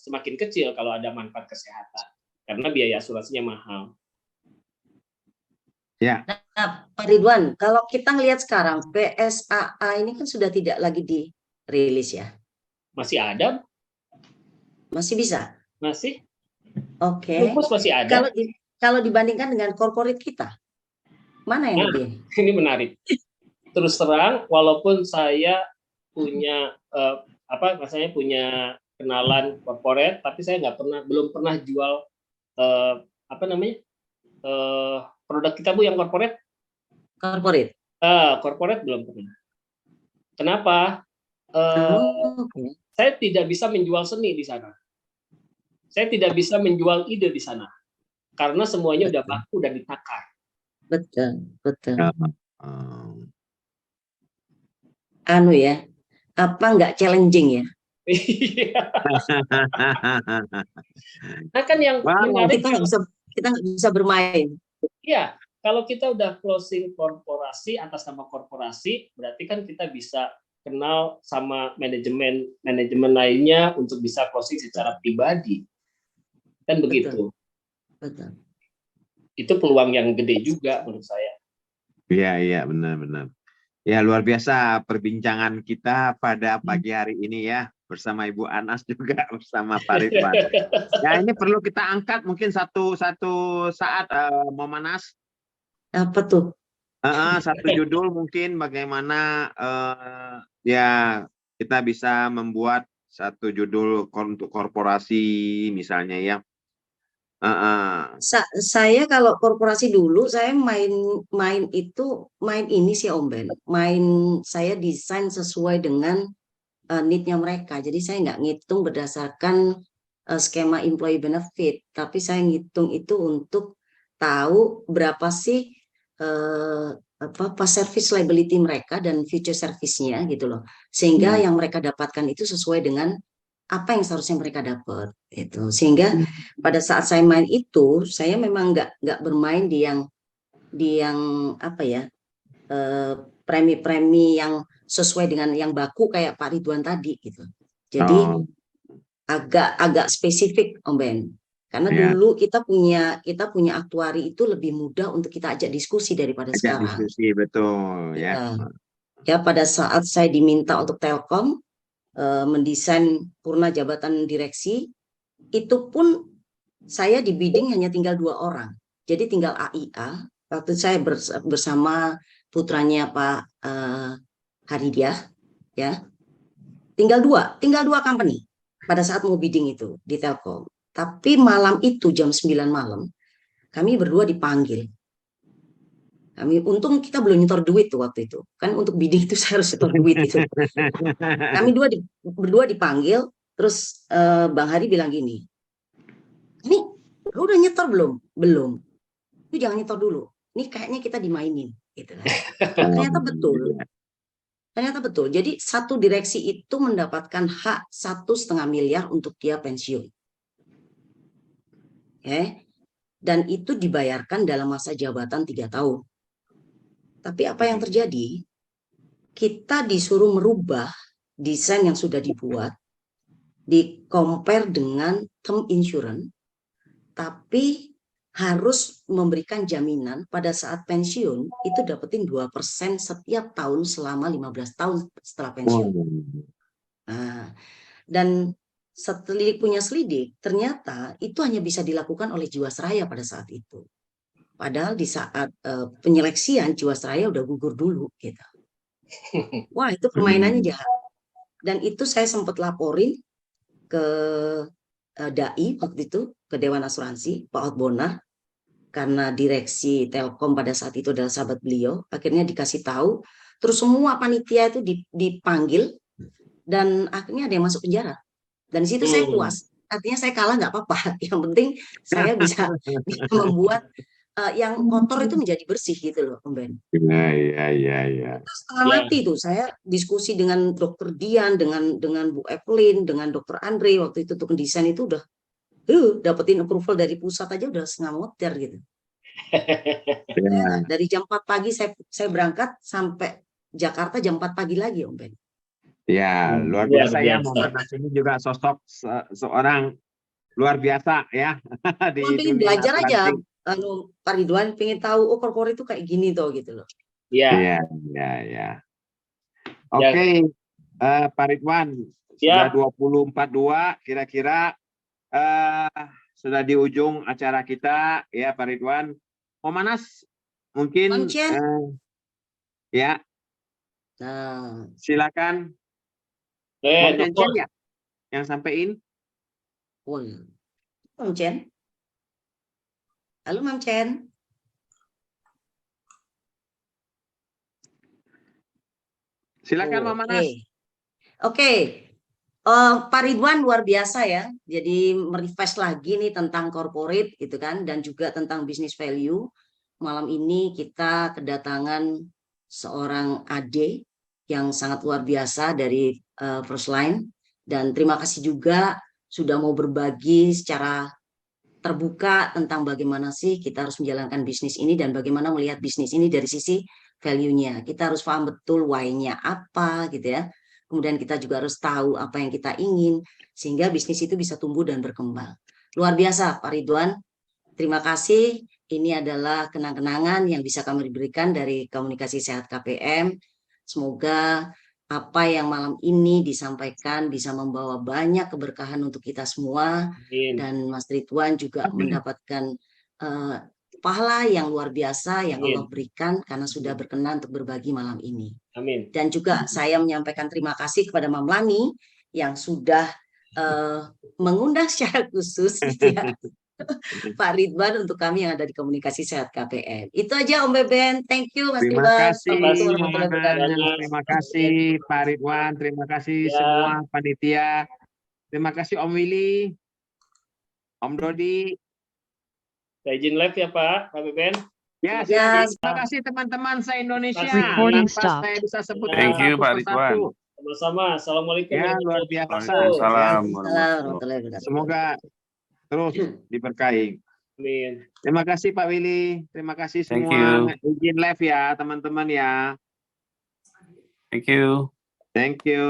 semakin kecil kalau ada manfaat kesehatan karena biaya asuransinya mahal. Ya. Nah, Pak Ridwan, kalau kita ngelihat sekarang PSAA ini kan sudah tidak lagi dirilis ya, Masih ada, masih bisa. masih. Oke. Lupus masih ada. Kalau dibandingkan dengan corporate kita, mana yang lebih? Ini menarik. Terus terang, walaupun saya punya punya kenalan corporate, tapi saya belum pernah jual produk kita Bu yang corporate. Corporate. Corporate belum pernah. Kenapa? Okay. Saya tidak bisa menjual seni di sana. Saya tidak bisa menjual ide di sana. Karena semuanya udah baku dan ditakar. Betul. Anu ya, apa nggak challenging ya? Nah kan yang menarik, kita nggak bisa bermain. Iya, kalau kita udah closing korporasi atas nama korporasi, berarti kan kita bisa kenal sama manajemen lainnya untuk bisa closing secara pribadi. Kan begitu. Betul. Itu peluang yang gede juga menurut saya. Iya, benar. Ya, luar biasa perbincangan kita pada pagi hari ini ya, bersama Ibu Anas juga bersama Pak Ridwan. Ya, ini perlu kita angkat mungkin satu saat, Momanas. Apa tuh? Satu judul mungkin bagaimana ya kita bisa membuat satu judul untuk korporasi misalnya ya. Saya kalau korporasi dulu saya main ini sih Om Ben. Saya desain sesuai dengan need-nya mereka. Jadi saya nggak ngitung berdasarkan skema employee benefit, tapi saya ngitung itu untuk tahu berapa sih service liability mereka dan future service-nya gitu loh. Sehingga yang mereka dapatkan itu sesuai dengan apa yang seharusnya mereka dapat itu. Sehingga pada saat saya main itu saya memang nggak bermain di yang apa ya, premi-premi yang sesuai dengan yang baku kayak Pak Ridwan tadi gitu. Jadi agak spesifik Om Ben. Karena dulu kita punya aktuari itu lebih mudah untuk kita ajak diskusi daripada sekarang. Diskusi, betul ya. Ya pada saat saya diminta untuk Telkom mendesain purna jabatan direksi, itu pun saya di bidding hanya tinggal 2 orang. Jadi tinggal AIA, waktu saya bersama putranya Pak Haridiah, ya, tinggal dua company pada saat mau bidding itu di Telkom. Tapi malam itu jam 9 malam, kami berdua dipanggil. Untung kita belum nyetor duit tuh waktu itu. Kan untuk bidding itu saya harus nyetor duit itu. Kami berdua dipanggil, terus Bang Hari bilang gini, "Ini lu udah nyetor belum?" "Belum." "Lu jangan nyetor dulu. Ini kayaknya kita dimainin." Gitu kan. Ternyata betul. Jadi satu direksi itu mendapatkan hak 1,5 miliar untuk dia pensiun. Dan itu dibayarkan dalam masa jabatan 3 tahun. Tapi apa yang terjadi? Kita disuruh merubah desain yang sudah dibuat, di-compare dengan term insurance, tapi harus memberikan jaminan pada saat pensiun itu dapetin 2% setiap tahun selama 15 tahun setelah pensiun. Dan punya selidik, ternyata itu hanya bisa dilakukan oleh Jiwasraya pada saat itu. Padahal di saat penyeleksian Jiwasraya udah gugur dulu gitu. Wah, itu permainannya jahat. Dan itu saya sempat laporin ke DAI waktu itu, ke Dewan Asuransi, Pak Otbonar, karena direksi Telkom pada saat itu adalah sahabat beliau. Akhirnya dikasih tahu, terus semua panitia itu dipanggil, dan akhirnya ada yang masuk penjara. Dan di situ saya puas. Artinya saya kalah nggak apa-apa. Yang penting saya bisa membuat yang kotor itu menjadi bersih gitu loh, Om Ben. Iya. Setengah mati tuh saya diskusi dengan Dokter Dian, dengan Bu Evelyn, dengan Dokter Andre waktu itu untuk mendesain itu udah dapetin approval dari pusat aja udah setengah motor gitu. Dari jam 4 pagi saya berangkat sampai Jakarta jam 4 pagi lagi, Om Ben. Ya, luar biasa ya, Momanas ini juga sosok seorang luar biasa ya. Belajar aja, Pak Ridwan pengen tahu, oh corporate itu kayak gini toh gitu loh. Ya. Ya. Oke, Pak Ridwan, sudah 20.42, kira-kira sudah di ujung acara kita, ya Pak Ridwan. Manas, mungkin ya, Nah, silakan. Mau Chen ya, yang sampein. Mam Chen. Halo Mam Chen. Silakan Mama Nas. Oke. Pak Ridwan luar biasa ya. Jadi merefresh lagi nih tentang corporate gitu kan, dan juga tentang business value. Malam ini kita kedatangan seorang AD yang sangat luar biasa dari First Line, dan terima kasih juga sudah mau berbagi secara terbuka tentang bagaimana sih kita harus menjalankan bisnis ini dan bagaimana melihat bisnis ini dari sisi value-nya. Kita harus paham betul why-nya apa gitu ya. Kemudian kita juga harus tahu apa yang kita ingin sehingga bisnis itu bisa tumbuh dan berkembang. Luar biasa Pak Ridwan. Terima kasih. Ini adalah kenang-kenangan yang bisa kami berikan dari Komunikasi Sehat KPM. Semoga apa yang malam ini disampaikan bisa membawa banyak keberkahan untuk kita semua. Dan Mas Ridwan juga mendapatkan pahala yang luar biasa yang Allah berikan karena sudah berkenan untuk berbagi malam ini. Amin. Dan juga saya menyampaikan terima kasih kepada Mam Lani yang sudah mengundang secara khusus gitu ya, Pak Ridwan untuk kami yang ada di Komunikasi Sehat KPM. Itu aja Om Beben. Thank you Mas Ridwan. Terima kasih Pak Ridwan. Terima kasih semua panitia. Terima kasih Om Willy, Om Dodi. Saya izin live ya Pak Beben. Ya, terima kasih teman-teman se-Indonesia. Tanpa saya bisa sebutkan satu persatu. Sama-sama. Assalamualaikum. Ya, luar biasa. Semoga terus diberkahi. Amin. Terima kasih Pak Willy. Terima kasih semua. Izin live ya teman-teman ya. Thank you. Thank you.